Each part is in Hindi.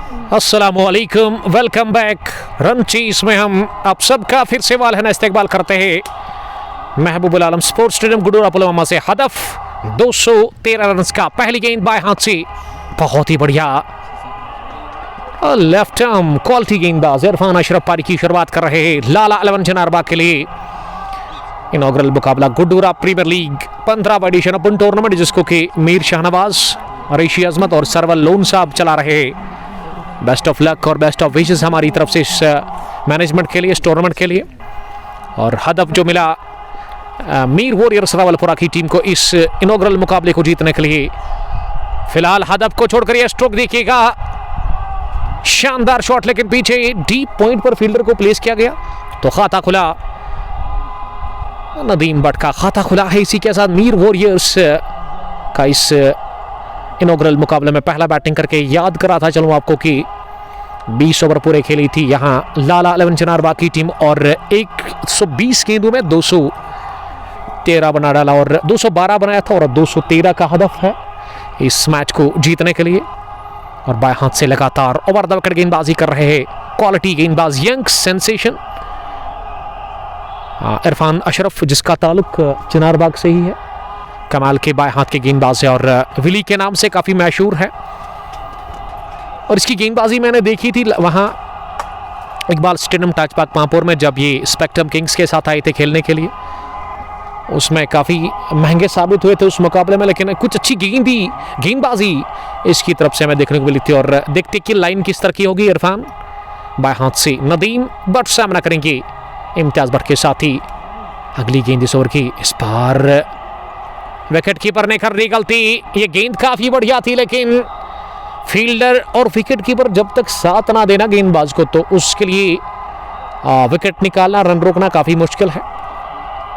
अस्सलामुअलैकुम, वेलकम बैक। रन चीज में हम आप सबका फिर से वालहना इस्तेकबाल करते हैं। महबूबुल आलम स्पोर्ट्स स्टेडियम गुडूरा पुलवामा से हदफ 213 रन का। पहली गेंद बाएं हाथ से, बहुत ही बढ़िया लेफ्ट आर्म क्वालिटी गेंदबाज इरफान अशरफ पारी की शुरुआत कर रहे हैं लाला 11 जनारबाग के लिए। इनॉग्रल मुकाबला गुडूरा प्रीमियर लीग 15वां एडिशन ओपन टूर्नामेंट, जिसको कि मीर शाहनवाज, ऋषि अजमत और सरवल लोन साहब चला रहे हैं। बेस्ट ऑफ लक और बेस्ट ऑफ विशेस हमारी तरफ से इस मैनेजमेंट के लिए, इस टूर्नामेंट के लिए। और हदफ जो मिला मीर वॉरियर्स रावलपुरा की टीम को इस इनॉग्रल मुकाबले को जीतने के लिए। फिलहाल हदफ को छोड़कर यह स्ट्रोक देखिएगा, शानदार शॉट, लेकिन पीछे डीप पॉइंट पर फील्डर को प्लेस किया गया तो खाता खुला। नदीम बट का खाता खुला है। इसी के साथ मीर वॉरियर्स का इस इनॉग्रल मुकाबले में पहला बैटिंग करके याद करा था चलूं आपको कि 20 ओवर पूरे खेली थी यहां लाला 11 जनारबाग की टीम और 120 गेंदों में 213 बना डाला और 212 बनाया था और 213 का हदफ है इस मैच को जीतने के लिए। और बाएं हाथ से लगातार ओवर द विकेट गेंदबाजी कर रहे हैं क्वालिटी गेंदबाज यंग सेंसेशन इरफान अशरफ, जिसका ताल्लुक जनारबाग से ही है। कमाल के बाएं हाथ के गेंदबाज है और विली के नाम से काफ़ी मशहूर है। और इसकी गेंदबाजी मैंने देखी थी वहाँ इकबाल स्टेडियम टचपाक पांपोर में, जब ये स्पेक्ट्रम किंग्स के साथ आए थे खेलने के लिए। उसमें काफ़ी महंगे साबित हुए थे उस मुकाबले में, लेकिन कुछ अच्छी गेंदबाजी इसकी तरफ से हमें देखने को मिली थी। और देखते कि लाइन किस तरह की होगी। इरफान बाएं हाथ से, नदीम बट सामना करेंगे इम्तियाज बट के साथ ही। अगली गेंद इस ओवर की, इस बार विकेट कीपर ने कर दी गलती। ये गेंद काफी बढ़िया थी, लेकिन फील्डर और विकेट कीपर जब तक साथ ना देना गेंदबाज को, तो उसके लिए विकेट निकालना, रन रोकना काफी मुश्किल है।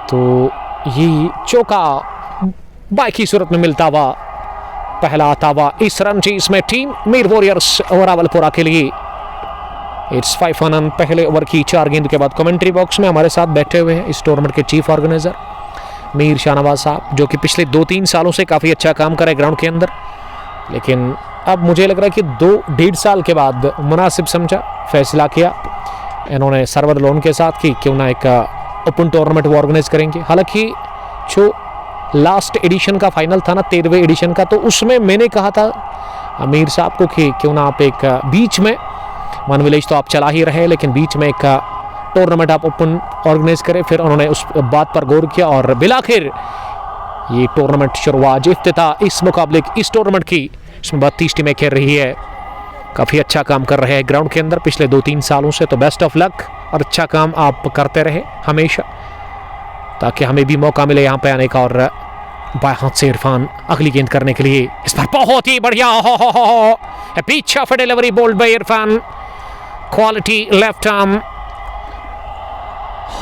तो ये चौका बाई की सूरत में मिलता हुआ पहला आता हुआ इस रन चेस में टीम मीर वॉरियर्स और रावलपुरा के लिए। इट्स 5 रन पहले ओवर की 4 गेंद के बाद। कमेंट्री बॉक्स में हमारे साथ बैठे हुए हैं इस टूर्नामेंट के चीफ ऑर्गेनाइजर मीर शाहनवाज साहब, जो कि पिछले 2-3 सालों से काफ़ी अच्छा काम कर रहे ग्राउंड के अंदर। लेकिन अब मुझे लग रहा है कि 2-1.5 साल के बाद मुनासिब समझा, फैसला किया इन्होंने सरवर लोन के साथ कि क्यों ना एक ओपन टूर्नामेंट वो ऑर्गेनाइज करेंगे। हालांकि जो लास्ट एडिशन का फाइनल था ना, 13वें एडिशन का, तो उसमें मैंने कहा था मीर साहब को कि क्यों ना आप एक बीच में, वन विलेज तो आप चला ही रहे, लेकिन बीच में एक टूर्नामेंट आप ओपन ऑर्गेनाइज करें। फिर उन्होंने उस बात पर गौर किया और बिलाखिर ये टूर्नामेंट शुरुआत, इफ्तिताह इस मुकाबले की, इस टूर्नामेंट की, इसमें 32 टीमें खेल रही है। काफ़ी अच्छा काम कर रहे हैं ग्राउंड के अंदर पिछले 2-3 सालों से। तो बेस्ट ऑफ लक और अच्छा काम आप करते रहे हमेशा, ताकि हमें भी मौका मिले यहाँ पे आने का। और बाएं हाथ से इरफान अगली गेंद करने के लिए, इस पर बहुत ही बढ़िया pitch of delivery bowled by Irfan, quality left arm.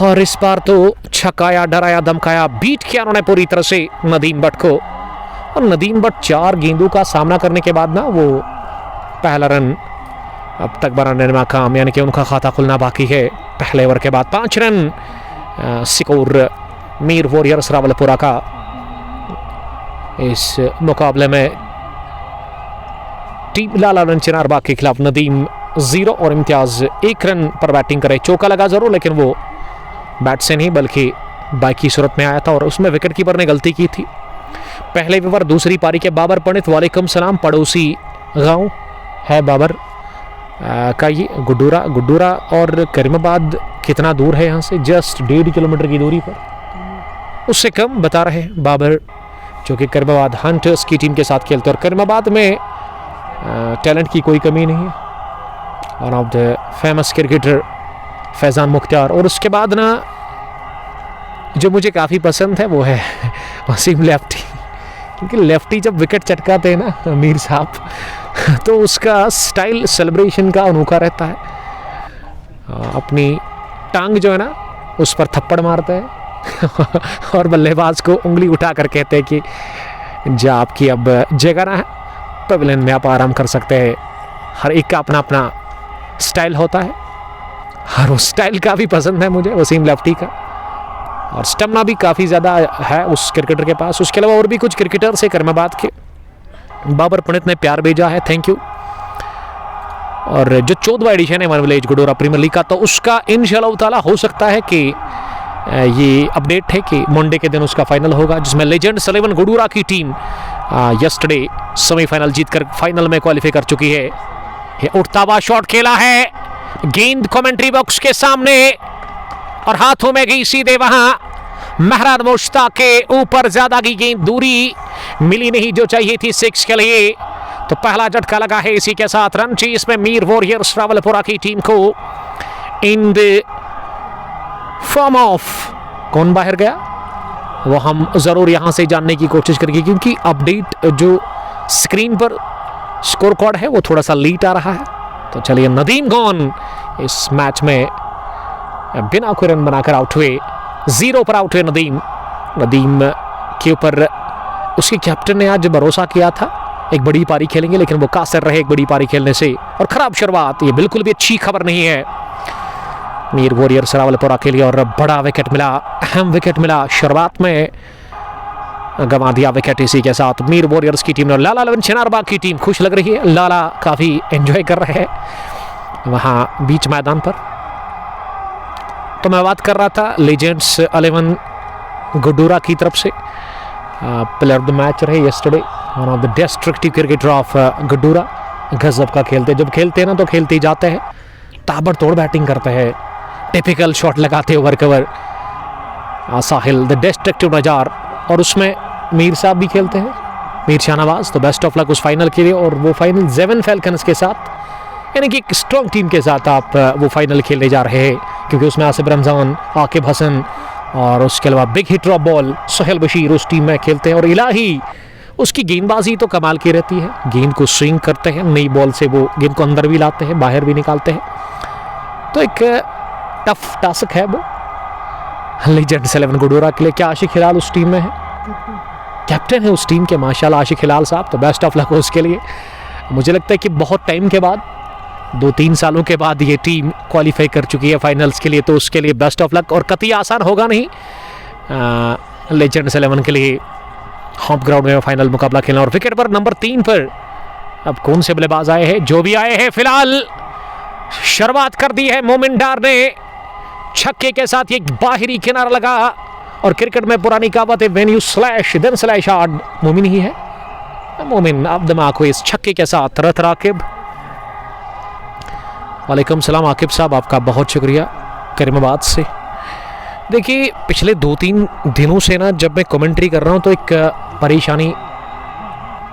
और इस बार तो छकाया, डराया, धमकाया, बीट किया उन्होंने पूरी तरह से नदीम बट को। और नदीम बट 4 गेंदों का सामना करने के बाद ना वो पहला रन अब तक बनाने में नाकाम, यानी कि उनका खाता खुलना बाकी है। पहले ओवर के बाद 5 run score Mir warriors Rawalpura का इस मुकाबले में। टीम लाला 11 जनारबाग के खिलाफ नदीम 0 और इम्तियाज 1 रन पर बैटिंग करे। चौका लगा जरूर, लेकिन वो बैट से नहीं बल्कि बाई की सूरत में आया था और उसमें विकेट कीपर ने गलती की थी। पहले ओवर दूसरी पारी के बाबर पंडित, वालेकुम सलाम। पड़ोसी गांव है बाबर का ये गुडूरा और करीमाबाद कितना दूर है यहाँ से? जस्ट 1.5 किलोमीटर की दूरी पर, उससे कम बता रहे हैं बाबर, जो कि करीमाबाद हंटर्स की टीम के साथ खेलते हैं। और करीमाबाद में टैलेंट की कोई कमी नहीं है। One of the famous cricketer Faizan Mukhtar. और उसके बाद ना जो मुझे काफ़ी पसंद है वो है वसीम लेफ्टी, क्योंकि लेफ्टी जब विकेट चटकाते हैं ना मीर साहब, तो उसका स्टाइल सेलिब्रेशन का अनोखा रहता है। अपनी टांग जो है ना उस पर थप्पड़ मारते हैं और बल्लेबाज को उंगली उठा कर कहते हैं कि जा आपकी अब जगह ना है, पवेलियन में आप आराम कर सकते हैं। हर एक का अपना अपना स्टाइल होता है और उस स्टाइल काफ़ी पसंद है मुझे वसीम लेफ्टी का। और स्टेमिना भी काफ़ी ज़्यादा है उस क्रिकेटर के पास। उसके अलावा और भी कुछ क्रिकेटर्स है करीमाबाद के। बाबर पंडित ने प्यार भेजा है, थैंक यू। और जो 14वां एडिशन है one village Gudoora premier league का, तो उसका इंशाअल्लाह ताला हो सकता है कि ये अपडेट है कि मंडे के दिन उसका फाइनल होगा, जिसमें लेजेंड्स 11 गुडोरा की टीम यस्टरडे सेमीफाइनल जीतकर फाइनल में क्वालिफाई कर चुकी है। ये उठता हुआ शॉट खेला है, गेंद कमेंट्री बॉक्स के सामने और हाथों में गई सीधे वहां महरान मुश्ताक के ऊपर। ज्यादा की गेंद दूरी मिली नहीं जो चाहिए थी 6 के लिए, तो पहला झटका लगा है। इसी के साथ रन चेस में मीर वॉरियर्स रावलपुरा की टीम को इन द फॉर्म ऑफ कौन बाहर गया वो हम जरूर यहां से जानने की कोशिश करेंगे, क्योंकि अपडेट जो स्क्रीन पर स्कोर कार्ड है वो थोड़ा सा लीट आ रहा है। तो चलिए, नदीम गॉन इस मैच में बिना कोई रन बनाकर आउट हुए, 0 पर आउट हुए नदीम। नदीम के ऊपर उसके कैप्टन ने आज भरोसा किया था एक बड़ी पारी खेलेंगे, लेकिन वो कासर रहे एक बड़ी पारी खेलने से, और खराब शुरुआत ये बिल्कुल भी अच्छी खबर नहीं है मीर वॉरियर्स रावलपुरा के लिए। और बड़ा विकेट मिला, अहम विकेट मिला, शुरुआत में गंवा दिया विकेट। इसी के साथ मीर वॉरियर्स की टीम ने, लाला 11 चिनारबाग की टीम खुश लग रही है, लाला काफी एंजॉय कर रहे हैं वहां बीच मैदान पर। तो मैं बात कर रहा था लेजेंड्स 11 गुडोरा की तरफ से प्लेयर ऑफ द मैच रहे yesterday, one of the destructive cricketer of गुडोरा। गजब का खेलते, जब खेलते हैं ना तो खेलते ही जाते हैं, ताबड़तोड़ बैटिंग करते हैं, टिपिकल शॉट लगाते over cover. Sahil the destructive Nazar, और उसमें मीर साहब भी खेलते हैं, मीर शाहनवाज। तो बेस्ट ऑफ लक उस फाइनल के लिए, और वो फाइनल 7 फैल्कन्स के साथ, यानी कि एक स्ट्रॉन्ग टीम के साथ आप वो फाइनल खेलने जा रहे हैं, क्योंकि उसमें आसिफ रमजान, आकिब हसन और उसके अलावा big hit drop ball Sohail Bashir उस टीम में खेलते हैं। और इलाही उसकी गेंदबाजी तो कमाल की रहती है, गेंद को स्विंग करते हैं, नई बॉल से वो गेंद को अंदर भी लाते हैं, बाहर भी निकालते हैं। तो एक टफ टास्क है वो लेजेंड्स 11 गुडोरा के लिए। क्या आशिक हिलाल उस टीम में है, कैप्टन है उस टीम के माशाल्लाह आशिक हिलाल साहब, तो बेस्ट ऑफ लक हो उसके लिए। मुझे लगता है कि बहुत टाइम के बाद, 2-3 सालों के बाद ये टीम क्वालिफाई कर चुकी है फाइनल्स के लिए, तो उसके लिए बेस्ट ऑफ लक। और कतई आसान होगा नहीं लेजेंड्स 11 के लिए होम ग्राउंड में फाइनल मुकाबला खेलना। और विकेट पर नंबर 3 पर अब कौन से बल्लेबाज आए हैं, जो भी आए हैं फिलहाल शुरुआत कर दी है मोमिन डार ने छक्के के साथ। एक बाहरी किनारा लगा, और क्रिकेट में पुरानी कहावत है when you slash then slash hard, Momin ही है। मोमिन अब दिमाग को इस छक्के के साथ रथ राकिब। वालेकुम सलाम आकिब साहब, आपका बहुत शुक्रिया करीमाबाद से। देखिए, पिछले 2-3 दिनों से ना जब मैं कमेंट्री कर रहा हूँ तो एक परेशानी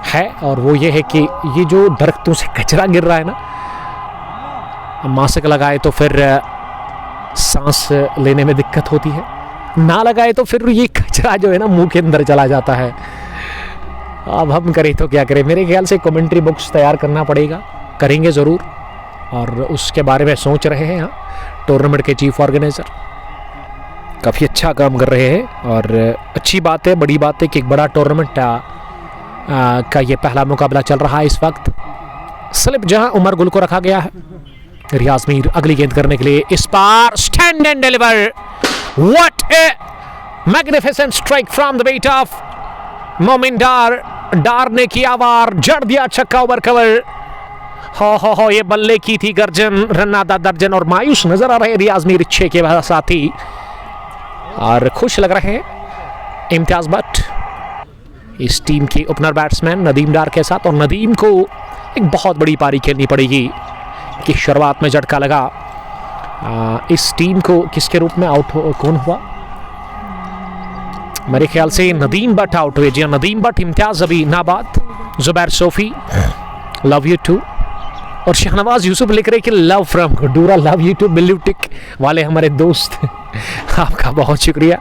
है, और वो ये है कि ये जो दरख्तों से कचरा गिर रहा है ना, मास्क लगाए तो फिर सांस लेने में दिक्कत होती है, ना लगाए तो फिर ये कचरा जो है ना मुंह के अंदर चला जाता है। अब हम करें तो क्या करें, मेरे ख्याल से कमेंट्री बॉक्स तैयार करना पड़ेगा, करेंगे ज़रूर, और उसके बारे में सोच रहे हैं। टूर्नामेंट के चीफ ऑर्गेनाइजर काफ़ी अच्छा काम कर रहे हैं, और अच्छी बात है, बड़ी बात है कि एक बड़ा टूर्नामेंट का ये पहला मुकाबला चल रहा है इस वक्त। स्लिप जहां उमर गुल को रखा गया है, रियाज मीर अगली गेंद करने के लिए, इस बार stand and deliver. What a magnificent strike from the bat of Momin Dar. डार ने किया वार, जड़ दिया छक्का ओवर कवर। हो ये बल्ले की थी गर्जन, रन आधा दर्जन, और मायूस नजर आ रहे रियाज मीर 6 के साथ ही, और खुश लग रहे हैं इम्तियाज भट्ट इस टीम के ओपनर बैट्समैन नदीम डार के साथ। और नदीम को एक बहुत बड़ी पारी खेलनी पड़ेगी कि शुरुआत में झटका लगा। इस टीम को किसके रूप में आउट कौन हुआ, मेरे ख्याल से नदीम भट्ट आउट हुए। जी हाँ, नदीम भट्ट, इम्तियाज अभी नाबाद, Zubair Sofi love you too, और शाहनवाज यूसुफ लिख रहे कि love from Gudoora, love you too blue tick वाले हमारे दोस्त आपका बहुत शुक्रिया।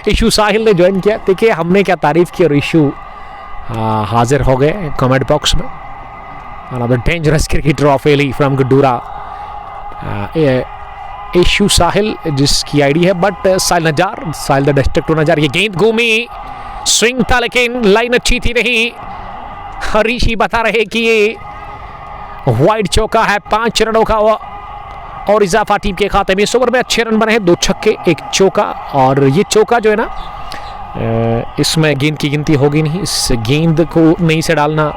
इशू साहिल ने ज्वाइन किया, देखिए हमने क्या तारीफ की, और इशू हाजिर हो गए कमेंट बॉक्स में। डेंजरस क्रिकेटर ऑफ एली फ्रॉम गुडोरा, इशू साहिल जिसकी आईडी है, but Sahil Nazar, Sahil the destructive Nazar. ये गेंद घूमी, स्विंग था, लेकिन लाइन अच्छी थी नहीं। ऋषि बता रहे कि ये वाइड चौका है, 5 रनों का और इजाफा टीम के खाते में। इस ओवर में अच्छे रन बने हैं, 2 छक्के 1 चौका, और ये चौका जो है ना इसमें गेंद की गिनती होगी नहीं, इस गेंद को नहीं से डालना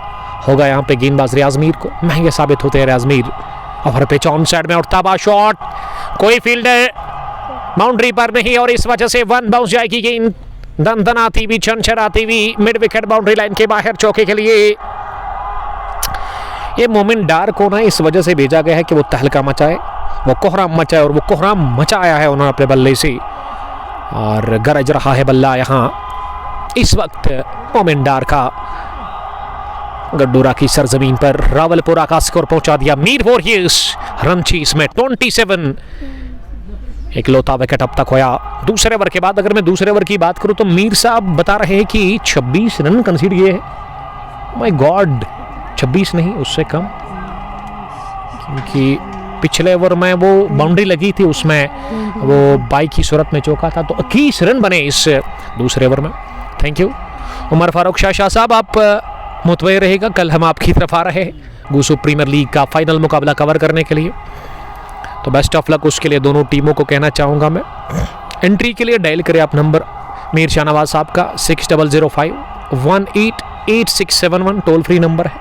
होगा यहाँ पे गेंदबाज रियाज मीर को। महंगे साबित होते हैं Riyaz Mir over pitch on side में उठता हुआ शॉट, कोई फील्डर बाउंड्री पर नहीं और इस वजह से 1 बाउंस जाएगी गेंद दनदनाती हुई, चरचराती हुई मिड विकेट बाउंड्री लाइन के बाहर चौके के लिए। ये मोमिन डार को ना इस वजह से भेजा गया है कि वो तहलका मचाए, वो कोहराम मचाए, और वो कोहराम मचाया है उन्होंने अपने बल्ले से और गरज रहा है बल्ला यहाँ इस वक्त मोमिन डार का। गड्डूरा की सरजमीन पर रावलपुरा का स्कोर पहुंचा दिया मीर वॉरियर्स रनचीज में 27। इकलौता विकेट अब तक होया दूसरे ओवर के बाद। अगर मैं दूसरे ओवर की बात करूं तो मीर साहब बता रहे हैं कि 26 रन कंसीड किए हैं। माय गॉड, 26 नहीं उससे कम, क्योंकि पिछले ओवर में वो बाउंड्री लगी थी, उसमें वो बाई की सूरत में चौका था, तो 21 रन बने इस दूसरे ओवर में। थैंक यू उमर फारूक शाह साहब, आप मुतवैर रहेगा, कल हम आपकी तरफ आ रहे हैं गूसू प्रीमियर लीग का फाइनल मुकाबला कवर करने के लिए, तो बेस्ट ऑफ लक उसके लिए दोनों टीमों को कहना चाहूँगा मैं। एंट्री के लिए डायल करें आप नंबर मीर शाहनवाज साहब का 6005188671, टोल फ्री नंबर है,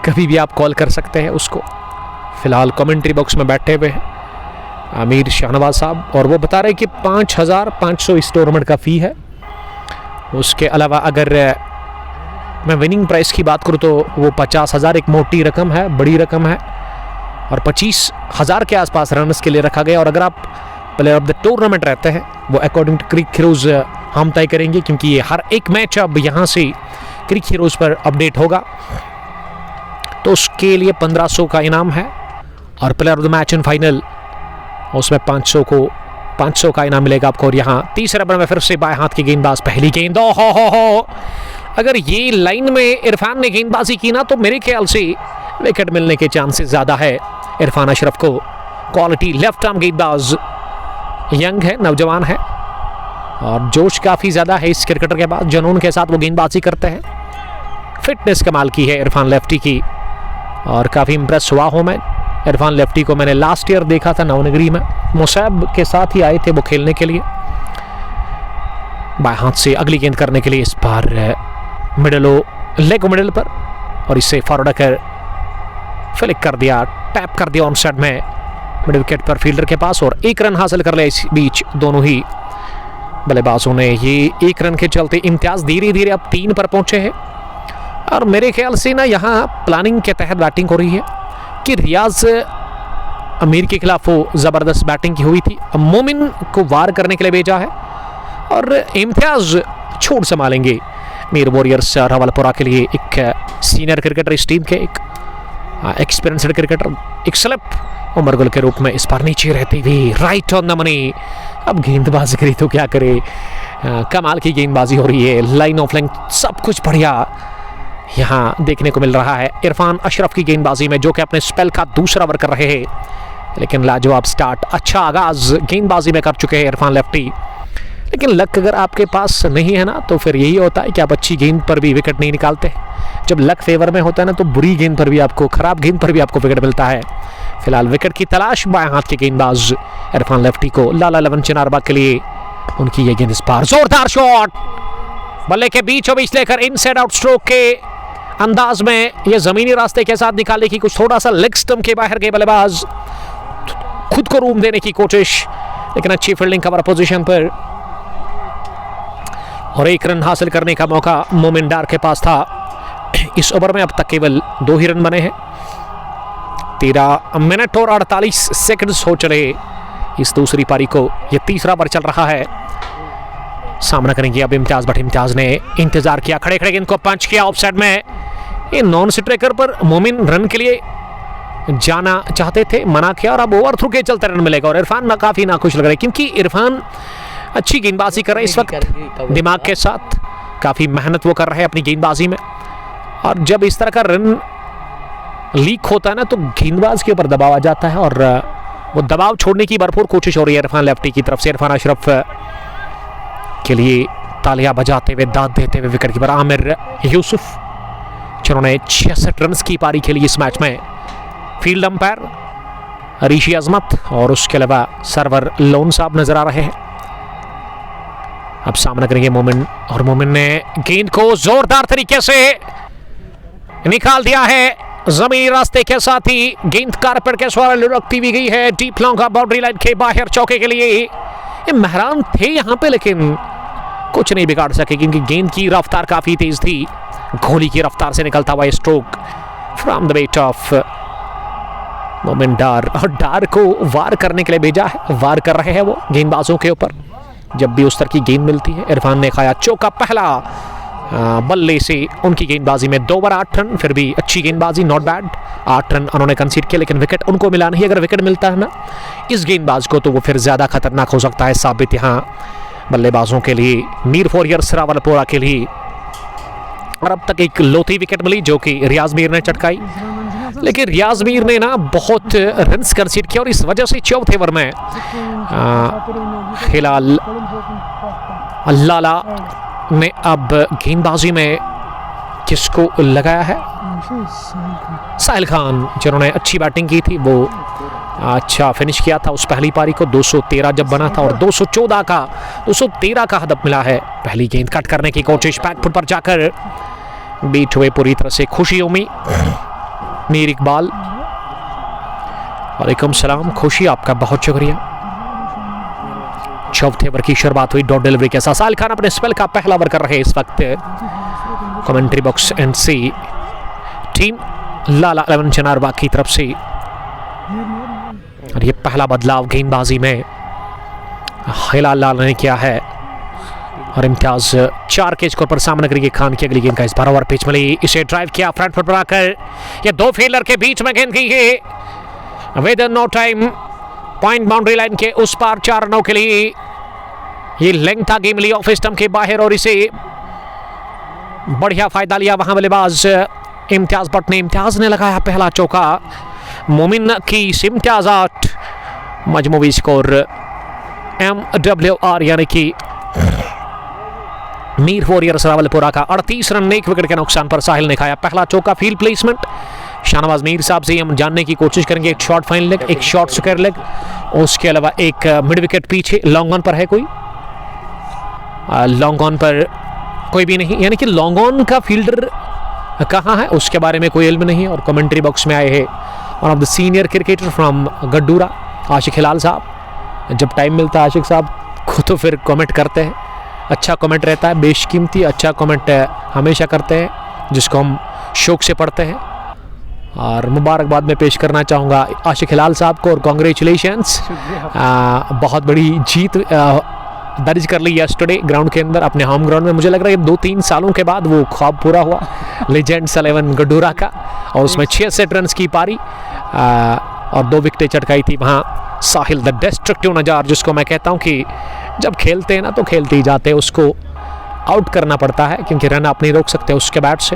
कभी भी आप कॉल कर सकते हैं उसको। फिलहाल कमेंट्री बॉक्स में बैठे हुए हैं मीर शाहनवाज साहब और वो बता रहे हैं कि 5500 इस टूर्नामेंट का फ़ी है। उसके अलावा अगर मैं विनिंग प्राइस की बात करूं तो वो 50,000 एक मोटी रकम है, बड़ी रकम है, और 25,000 के आसपास रन्स के लिए रखा गया। और अगर आप प्लेयर ऑफ द टूर्नामेंट रहते हैं वो अकॉर्डिंग टू क्रिक हीरोज हम तय करेंगे, क्योंकि ये हर एक मैच अब यहाँ से क्रिक हीरोज पर अपडेट होगा, तो उसके लिए 1500 का इनाम है और player of the match in final उसमें 500 का इनाम मिलेगा आपको। और यहाँ तीसरे ओवर में फिर से बाएं हाथ की गेंदबाज, पहली गेंद हो। अगर ये लाइन में इरफान ने गेंदबाजी की ना तो मेरे ख्याल से विकेट मिलने के चांसेस ज़्यादा है इरफान अशरफ को। क्वालिटी लेफ्ट आर्म गेंदबाज, यंग है, नौजवान है और जोश काफ़ी ज़्यादा है इस क्रिकेटर के पास, जुनून के साथ वो गेंदबाजी करते हैं। फिटनेस कमाल की है इरफान लेफ्टी की और काफ़ी इंप्रेस हुआ हूँ मैं। इरफान लेफ्टी को मैंने लास्ट ईयर देखा था नवनगरी में, मुसैब के साथ ही आए थे वो खेलने के लिए। बाएं हाथ से अगली गेंद करने के लिए इस बार लेग मिडल पर, और इसे फॉरवर्ड कर फ्लिक कर दिया, टैप कर दिया ऑन साइड में मिड विकेट पर फील्डर के पास, और 1 रन हासिल कर लिया इस बीच दोनों ही बल्लेबाजों ने। ये 1 रन के चलते इम्तियाज धीरे धीरे अब 3 पर पहुंचे हैं। और मेरे ख्याल से ना यहाँ प्लानिंग के तहत बैटिंग हो रही है कि रियाज अमीर के खिलाफ वो ज़बरदस्त बैटिंग की हुई थी, मोमिन को वार करने के लिए भेजा है और इम्तियाज छोड़ संभालेंगे मीर वॉरियर्स रावलपुरा के लिए। एक सीनियर क्रिकेटर इस टीम के, एक एक्सपीरियंस्ड क्रिकेटर, एक स्लिप उमर गुल के रूप में इस बार नीचे रहती हुई राइट ऑन द मनी। अब गेंदबाजी करी तो क्या करे, कमाल की गेंदबाजी हो रही है, लाइन ऑफ लेंथ सब कुछ बढ़िया यहाँ देखने को मिल रहा है इरफान अशरफ की गेंदबाजी में, जो कि अपने स्पेल का दूसरा ओवर कर रहे हैं, लेकिन लाजवाब स्टार्ट, अच्छा आगाज गेंदबाजी में कर चुके हैं इरफान लेफ्टी। लेकिन लक अगर आपके पास नहीं है ना तो फिर यही होता है कि आप अच्छी गेंद पर भी विकेट नहीं निकालते। जब लक फेवर में होता है ना तो बुरी गेंद पर भी आपको, खराब गेंद पर भी आपको विकेट मिलता है। फिलहाल विकेट की तलाश बाएं हाथ के गेंदबाज इरफान लेफ्टी को, लाला लवन चिनारबाग के लिए उनकी ये गेंद इस बार जोरदार शॉट, बल्ले के बीचों बीच लेकर इनसाइड आउट स्ट्रोक के अंदाज में ये जमीनी रास्ते के साथ निकालने की, कुछ थोड़ा सा लेग स्टंप के बाहर के बल्लेबाज खुद को रूम देने की कोशिश, लेकिन अच्छी फील्डिंग कवर पोजीशन पर, और 1 रन हासिल करने का मौका मोमिन डार के पास था। इस ओवर में अब तक केवल 2 ही रन बने हैं। 13 मिनट और 48 सेकंड्स हो चले इस दूसरी पारी को, ये तीसरा ओवर चल रहा है। सामना करेंगे अब इम्तियाज, बट इम्तियाज ने इंतजार किया, खड़े खड़े गेंद को पंच किया ऑफसाइड में। ये नॉन स्ट्राइकर पर मोमिन रन के लिए जाना चाहते थे, मना किया, और अब ओवर थ्रू के चलते रन मिलेगा। और इरफान काफ़ी नाखुश लग रहा है क्योंकि इरफान अच्छी गेंदबाजी कर रहे हैं इस वक्त, दिमाग के साथ काफ़ी मेहनत वो कर रहे हैं अपनी गेंदबाजी में। और जब इस तरह का रन लीक होता है ना तो गेंदबाज के ऊपर दबाव आ जाता है, और वो दबाव छोड़ने की भरपूर कोशिश हो रही है इरफान लेफ्टी की तरफ से। इरफान अशरफ के लिए तालियां बजाते हुए, दाद देते हुए विकेट कीपर आमिर यूसुफ, जिन्होंने 66 रन की पारी खेली इस मैच में। फील्ड अंपायर ऋषि अजमत और उसके अलावा सरवर लोन साहब नजर आ रहे हैं। अब सामना करेंगे मोमिन, और मोमिन ने गेंद को जोरदार तरीके से निकाल दिया है जमीन रास्ते के साथ ही गेंद कारपेट के सवार लुढ़कती हुई गई है डीप लॉन्ग बाउंड्री लाइन के बाहर चौके के लिए। ये मेहरान थे यहाँ पे लेकिन कुछ नहीं बिगाड़ सके क्योंकि गेंद की रफ्तार काफी तेज थी। गोली की रफ्तार से निकलता हुआ stroke from the bat of Momin डार, और डार को वार करने के लिए भेजा है। वार कर रहे हैं वो गेंदबाजों के ऊपर जब भी उस तरह की गेंद मिलती है। इरफान ने खाया चौका पहला बल्ले से। उनकी गेंदबाजी में 2 ओवर 8 रन, फिर भी अच्छी गेंदबाजी, नॉट बैड। 8 रन उन्होंने कंसीड किया लेकिन विकेट उनको मिला नहीं। अगर विकेट मिलता है ना इस गेंदबाज को तो वो फिर ज़्यादा खतरनाक हो सकता है साबित यहाँ बल्लेबाजों के लिए, मीर वॉरियर्स रावलपुरा के लिए। और अब तक एक लोथी विकेट मिली जो कि रियाज मीर ने चटकाई, लेकिन रियाज मीर ने ना बहुत रन्स कंसीड किया और इस वजह से चौथे ओवर में हिलाल लाला ने अब गेंदबाजी में किसको लगाया है? साहिल खान, जिन्होंने अच्छी बैटिंग की थी। वो अच्छा फिनिश किया था उस पहली पारी को। 213 जब बना था और 213 का हदफ मिला है। पहली गेंद कट करने की कोशिश, बैकफुट पर जाकर बीट हुए पूरी तरह से खुशी उम्मी मीर इकबाल। वालेकुम सलाम खुशी, आपका बहुत शुक्रिया। चौथे ओवर की शुरुआत हुई डॉट डिलीवरी के साथ। साहिल खान अपने स्पेल का पहला ओवर कर रहे हैं इस वक्त। Commentary box NC team Lala 11 चनारबाग की तरफ से। और ये पहला बदलाव गेंदबाजी में हिलाल लाला ने किया है और इम्तियाज 4 के स्कोर पर सामने करेगी खान की अगली गेंद का इस बार ओवर पिच मिली। इसे ड्राइव किया फ्रंट फुट पर आकर, ये 2 फील्डर के बीच में गेंद गई है with no time. Point boundary line के उस पार 4 रनों के लिए ये लेंथ था गेम ली ऑफ स्टंप के बाहर और इसे बढ़िया फायदा लिया वहां बल्लेबाज इम्तियाज भट्ट ने। इम्तियाज ने लगाया पहला चौका। मोमिन की इम्तियाज 8, मजमूवी स्कोर MWR यानी कि मीर वॉरियर्स रावलपुरा का 38 रन 1 विकेट के नुकसान पर साहिल ने खाया पहला चौका। फील्ड प्लेसमेंट शाहनवाज मीर साहब से हम जानने की कोशिश करेंगे। एक शॉर्ट फाइन लेग, एक शॉर्ट स्क्वायर लेग, उसके अलावा एक मिड विकेट पीछे लॉन्ग ऑन पर है कोई? लॉन्ग ऑन पर कोई भी नहीं, यानी कि लॉन्ग ऑन का फील्डर कहाँ है उसके बारे में कोई इल्म नहीं है। और कमेंट्री बॉक्स में आए हैं one of the senior cricketer from Gaddura Ashiq Hilal साहब। जब टाइम मिलता है आशिक साहब को तो फिर कमेंट करते हैं, अच्छा कमेंट रहता है, बेशकीमती अच्छा कमेंट हमेशा करते हैं जिसको हम शौक से पढ़ते हैं। और मुबारकबाद में पेश करना चाहूँगा आशिक हिलाल साहब को और कॉन्ग्रेचुलेशंस, बहुत बड़ी जीत दर्ज कर ली यस्टरडे ग्राउंड के अंदर अपने होम ग्राउंड में। मुझे लग रहा है 2-3 सालों के बाद वो ख्वाब पूरा हुआ लेजेंड्स 11 गड्डूरा का, और उसमें 66 रन की पारी और 2 विकेटें चटकाई थी वहाँ साहिल द डिस्ट्रक्टिव नजार, जिसको मैं कहता हूँ कि जब खेलते हैं ना तो खेलते ही जाते हैं, उसको आउट करना पड़ता है क्योंकि रन आप नहीं रोक सकते उसके बैट से।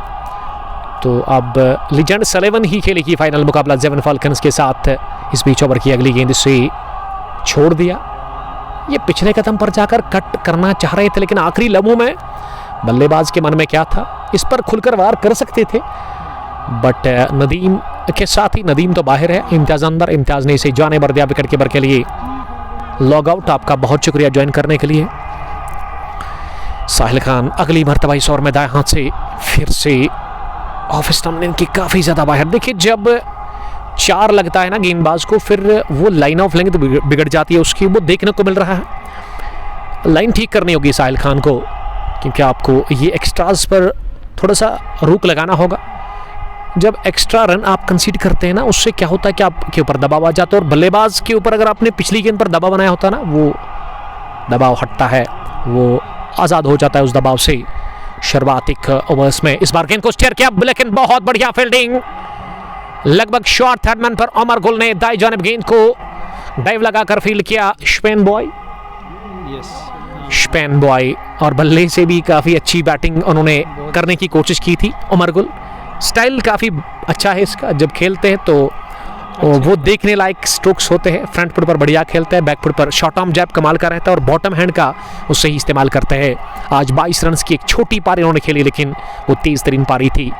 तो अब लीजेंड्स 11 ही खेलेगी फाइनल मुकाबला जेवन फाल्कन्स के साथ। इस बीच ओवर की अगली गेंद से छोड़ दिया। ये पिछले कदम पर जाकर कट करना चाह रहे थे लेकिन आखिरी लम्हों में बल्लेबाज के मन में क्या था, इस पर खुलकर वार कर सकते थे बट नदीम के साथ ही, नदीम तो बाहर है, इम्तियाज अंदर। इम्तियाज ने इसे जाने बर दिया विकेट कीपर के लिए लॉग आउट। आपका बहुत शुक्रिया ज्वाइन करने के लिए। साहिल खान अगली मरतबा इस ओवर में दाएं हाथ से फिर से ऑफ स्टंप इनकी काफ़ी ज़्यादा बाहर। देखिए जब 4 लगता है ना गेंदबाज को फिर वो लाइन ऑफ लेंथ बिगड़ जाती है उसकी, वो देखने को मिल रहा है। लाइन ठीक करनी होगी साहिल खान को क्योंकि आपको ये एक्स्ट्राज पर थोड़ा सा रोक लगाना होगा। जब एक्स्ट्रा रन आप कंसीड करते हैं ना उससे क्या होता है कि आपके ऊपर दबाव आ जाता है और बल्लेबाज के ऊपर अगर आपने पिछली गेंद पर दबाव बनाया होता ना वो दबाव हटता है, वो आज़ाद हो जाता है उस दबाव से। शुरुआती ओवर्स में इस बार गेंद को स्टेयर किया लेकिन बहुत बढ़िया फील्डिंग, लगभग शॉर्ट थर्ड मैन पर उमर गुल ने दाई जानिब गेंद को डाइव लगाकर फील्ड किया। स्पेन बॉय और बल्ले से भी काफ़ी अच्छी बैटिंग उन्होंने करने की कोशिश की थी उमर गुल। स्टाइल काफ़ी अच्छा है इसका, जब खेलते हैं तो वो देखने लायक स्ट्रोक्स होते हैं। फ्रंट फुट पर बढ़िया खेलते हैं, बैक फुट पर शॉर्ट आर्म जैब कमाल का रहता है और बॉटम हैंड का वो सही इस्तेमाल करते हैं। आज 22 रन की एक छोटी पारी उन्होंने खेली लेकिन वो तेज तरीन पारी थी।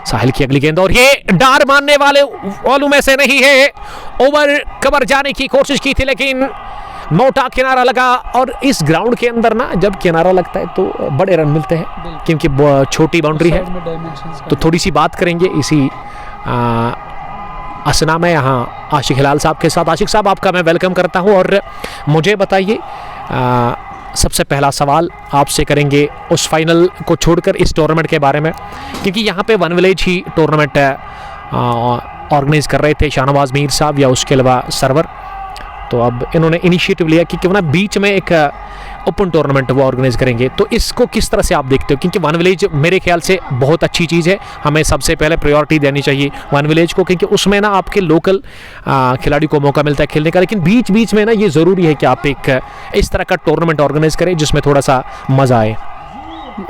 साहिल की अगली गेंद और ये डार मारने वालों में से नहीं है, ओवर कवर जाने की कोशिश की थी लेकिन मोटा किनारा लगा। और इस ग्राउंड के अंदर ना जब किनारा लगता है तो बड़े रन मिलते हैं क्योंकि छोटी बाउंड्री है। तो थोड़ी सी बात करेंगे इसी असना में यहाँ आशिक हिलाल साहब के साथ। आशिक साहब, आपका मैं वेलकम करता हूँ और मुझे बताइए, सबसे पहला सवाल आपसे करेंगे उस फाइनल को छोड़कर इस टूर्नामेंट के बारे में, क्योंकि यहाँ पे वन विलेज ही टूर्नामेंट ऑर्गेनाइज कर रहे थे शाहनवाज मीर साहब या उसके अलावा सरवर। तो अब इन्होंने इनिशिएटिव लिया कि क्यों ना बीच में एक ओपन टूर्नामेंट वो ऑर्गेनाइज करेंगे। तो इसको किस तरह से आप देखते हो, क्योंकि वन विलेज मेरे ख्याल से बहुत अच्छी चीज़ है, हमें सबसे पहले प्रायोरिटी देनी चाहिए वन विलेज को, क्योंकि उसमें ना आपके लोकल खिलाड़ी को मौका मिलता है खेलने का। लेकिन बीच बीच में ना ये ज़रूरी है कि आप एक इस तरह का टूर्नामेंट ऑर्गेनाइज करें जिसमें थोड़ा सा मज़ा आए।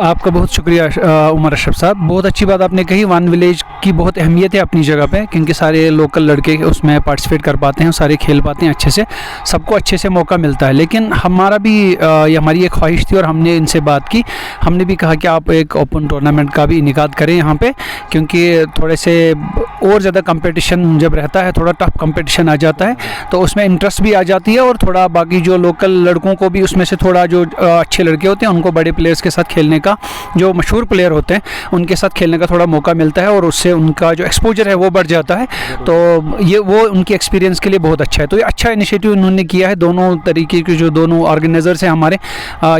आपका बहुत शुक्रिया उमर अशरफ साहब, बहुत अच्छी बात आपने कही। वन विलेज की बहुत अहमियत है अपनी जगह पे, क्योंकि सारे लोकल लड़के उसमें पार्टिसिपेट कर पाते हैं, सारे खेल पाते हैं अच्छे से, सबको अच्छे से मौका मिलता है। लेकिन हमारा भी ये हमारी एक ख्वाहिश थी और हमने इनसे बात की, हमने भी कहा कि आप एक ओपन टूर्नामेंट का भी इनेकाद करें यहाँ पे, क्योंकि थोड़े से और ज़्यादा कंपटीशन जब रहता है, थोड़ा टफ कंपटीशन आ जाता है, तो उसमें इंटरेस्ट भी आ जाती है और थोड़ा बाकी जो लोकल लड़कों को भी उसमें से थोड़ा जो अच्छे लड़के होते हैं उनको बड़े प्लेयर्स के साथ खेलने का, जो मशहूर प्लेयर होते हैं उनके साथ खेलने का थोड़ा मौका मिलता है और उससे उनका जो एक्सपोजर है वो बढ़ जाता है। तो ये वो उनके एक्सपीरियंस के लिए बहुत अच्छा है। तो ये अच्छा इनिशिएटिव उन्होंने किया है। दोनों तरीके के जो दोनों ऑर्गेनाइजर्स हैं हमारे,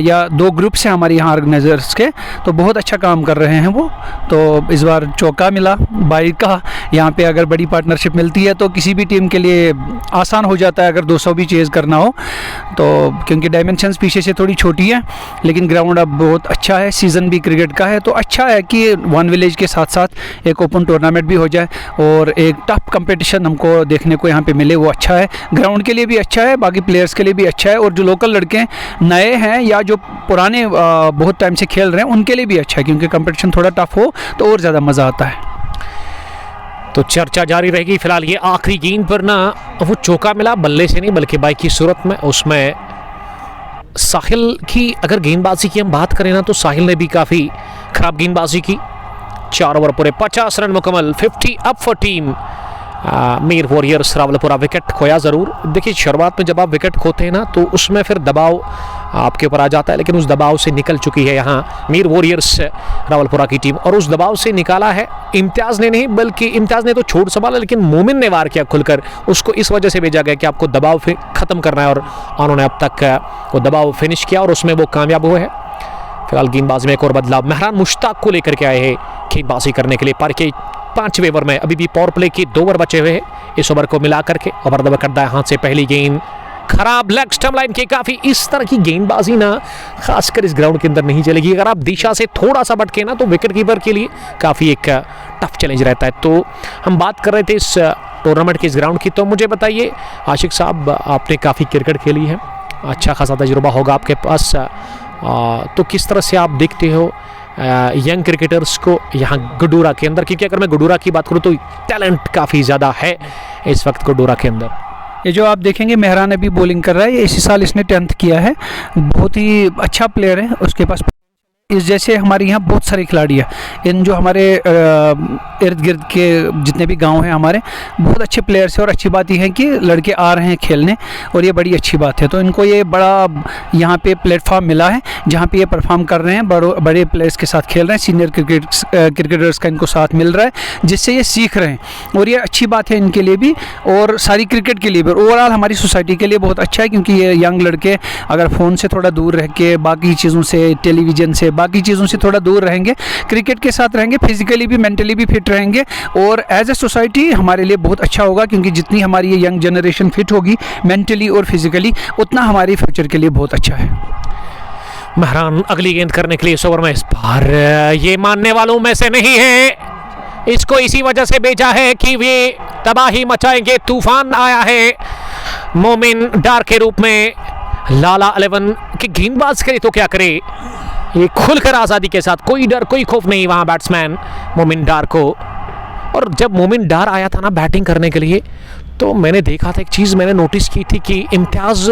या दो ग्रुप्स हैं हमारे यहाँ ऑर्गेनाइजर्स के, तो बहुत अच्छा काम कर रहे हैं वो। तो इस बार चौका मिला बाइक का, यहाँ पे अगर बड़ी पार्टनरशिप मिलती है तो किसी भी टीम के लिए आसान हो जाता है अगर 200 भी चेज़ करना हो तो, क्योंकि डायमेंशंस पीछे से थोड़ी छोटी है, लेकिन ग्राउंड अब बहुत अच्छा है, सीज़न भी क्रिकेट का है। तो अच्छा है कि वन विलेज के साथ साथ एक ओपन टूर्नामेंट भी हो जाए और एक टफ कंपटीशन हमको देखने को यहाँ पे मिले, वो अच्छा है। ग्राउंड के लिए भी अच्छा है, बाकी प्लेयर्स के लिए भी अच्छा है, और जो लोकल लड़के नए हैं या जो पुराने बहुत टाइम से खेल रहे हैं उनके लिए भी अच्छा है, क्योंकि कंपटीशन थोड़ा टफ हो तो और ज़्यादा मज़ा आता है। तो चर्चा जारी रहेगी। फिलहाल ये आखिरी गेंद पर ना वो चौका मिला, बल्ले से नहीं बल्कि बाइक की सूरत में। उसमें साहिल की अगर गेंदबाजी की हम बात करें ना, तो साहिल ने भी काफ़ी ख़राब गेंदबाजी की। 4 ओवर पूरे 50 रन मुकम्मल, 50 up for team Mir warriors Rawalpura. Wicket खोया ज़रूर। देखिए, शुरुआत में जब आप विकेट खोते हैं ना तो उसमें फिर दबाव आपके ऊपर आ जाता है, लेकिन उस दबाव से निकल चुकी है यहाँ मीर वॉरियर्स रावलपुरा की टीम, और उस दबाव से निकाला है इम्तियाज़ ने नहीं, बल्कि इम्तियाज़ ने तो छोड़ संभाला, लेकिन मोमिन ने वार किया खुलकर। उसको इस वजह से भेजा गया कि आपको दबाव ख़त्म करना है, और उन्होंने अब तक वो दबाव फिनिश किया और उसमें वो कामयाब हुए हैं। फिलहाल गेंदबाजी में एक और बदलाव, मेहरान मुश्ताक को लेकर के आए हैं गेंदबाजी करने के लिए। पर के 5वें ओवर में अभी भी पावर प्ले के 2 ओवर बचे हुए हैं, इस ओवर को मिला करके ओवर दबा करता है हाथ से पहली गेंद, खराब लेग स्टंप लाइन के। काफ़ी इस तरह की गेंदबाजी ना खासकर इस ग्राउंड के अंदर नहीं चलेगी। अगर आप दिशा से थोड़ा सा भटके ना तो विकेट कीपर के लिए काफ़ी एक टफ चैलेंज रहता है। तो हम बात कर रहे थे इस टूर्नामेंट के इस ग्राउंड की। तो मुझे बताइए आशिक साहब, आपने काफ़ी क्रिकेट खेली है, अच्छा खासा तजुर्बा होगा आपके पास, तो किस तरह से आप देखते हो यंग क्रिकेटर्स को यहाँ गुडूरा के अंदर? क्योंकि अगर मैं गुडूरा की बात करूँ तो टैलेंट काफ़ी ज़्यादा है इस वक्त गुडूरा के अंदर। ये जो आप देखेंगे मेहरान अभी बॉलिंग कर रहा है, इसी साल इसने 10th किया है, बहुत ही अच्छा प्लेयर है, उसके पास इस जैसे हमारे यहाँ बहुत सारे खिलाड़ी हैं। इन जो हमारे इर्द गिर्द के जितने भी गांव हैं हमारे, बहुत अच्छे प्लेयर्स हैं, और अच्छी बात यह है कि लड़के आ रहे हैं खेलने, और ये बड़ी अच्छी बात है। तो इनको ये बड़ा यहाँ पे प्लेटफॉर्म मिला है जहाँ पे ये परफॉर्म कर रहे हैं, बड़े प्लेयर्स के साथ खेल रहे हैं, सीनियर क्रिकेटर्स का इनको साथ मिल रहा है, जिससे ये सीख रहे हैं, और ये अच्छी बात है इनके लिए भी और सारी क्रिकेट के लिए भी, ओवरऑल हमारी सोसाइटी के लिए बहुत अच्छा है। क्योंकि ये यंग लड़के अगर फ़ोन से थोड़ा दूर रह के, बाकी चीज़ों से, टेलीविज़न से, बाकी चीज़ों से थोड़ा दूर रहेंगे, क्रिकेट के साथ रहेंगे, फिजिकली भी मेंटली भी फिट रहेंगे, और एज ए सोसाइटी हमारे लिए बहुत अच्छा होगा। क्योंकि जितनी हमारी ये यंग जनरेशन फिट होगी मेंटली और फिजिकली, उतना हमारे फ्यूचर के लिए बहुत अच्छा है। मेहरान अगली गेंद करने के लिए इस ओवर में, इस बार ये मानने वालों में से नहीं है, इसको इसी वजह से भेजा है कि वे तबाही मचाएंगे। तूफान आया है मोमिन डार के रूप में। लाला 11 की गेंदबाज करे तो क्या करे, ये खुलकर आज़ादी के साथ, कोई डर कोई खौफ नहीं वहाँ बैट्समैन मोमिन डार को। और जब मोमिन डार आया था ना बैटिंग करने के लिए, तो मैंने देखा था, एक चीज़ मैंने नोटिस की थी कि इम्तियाज़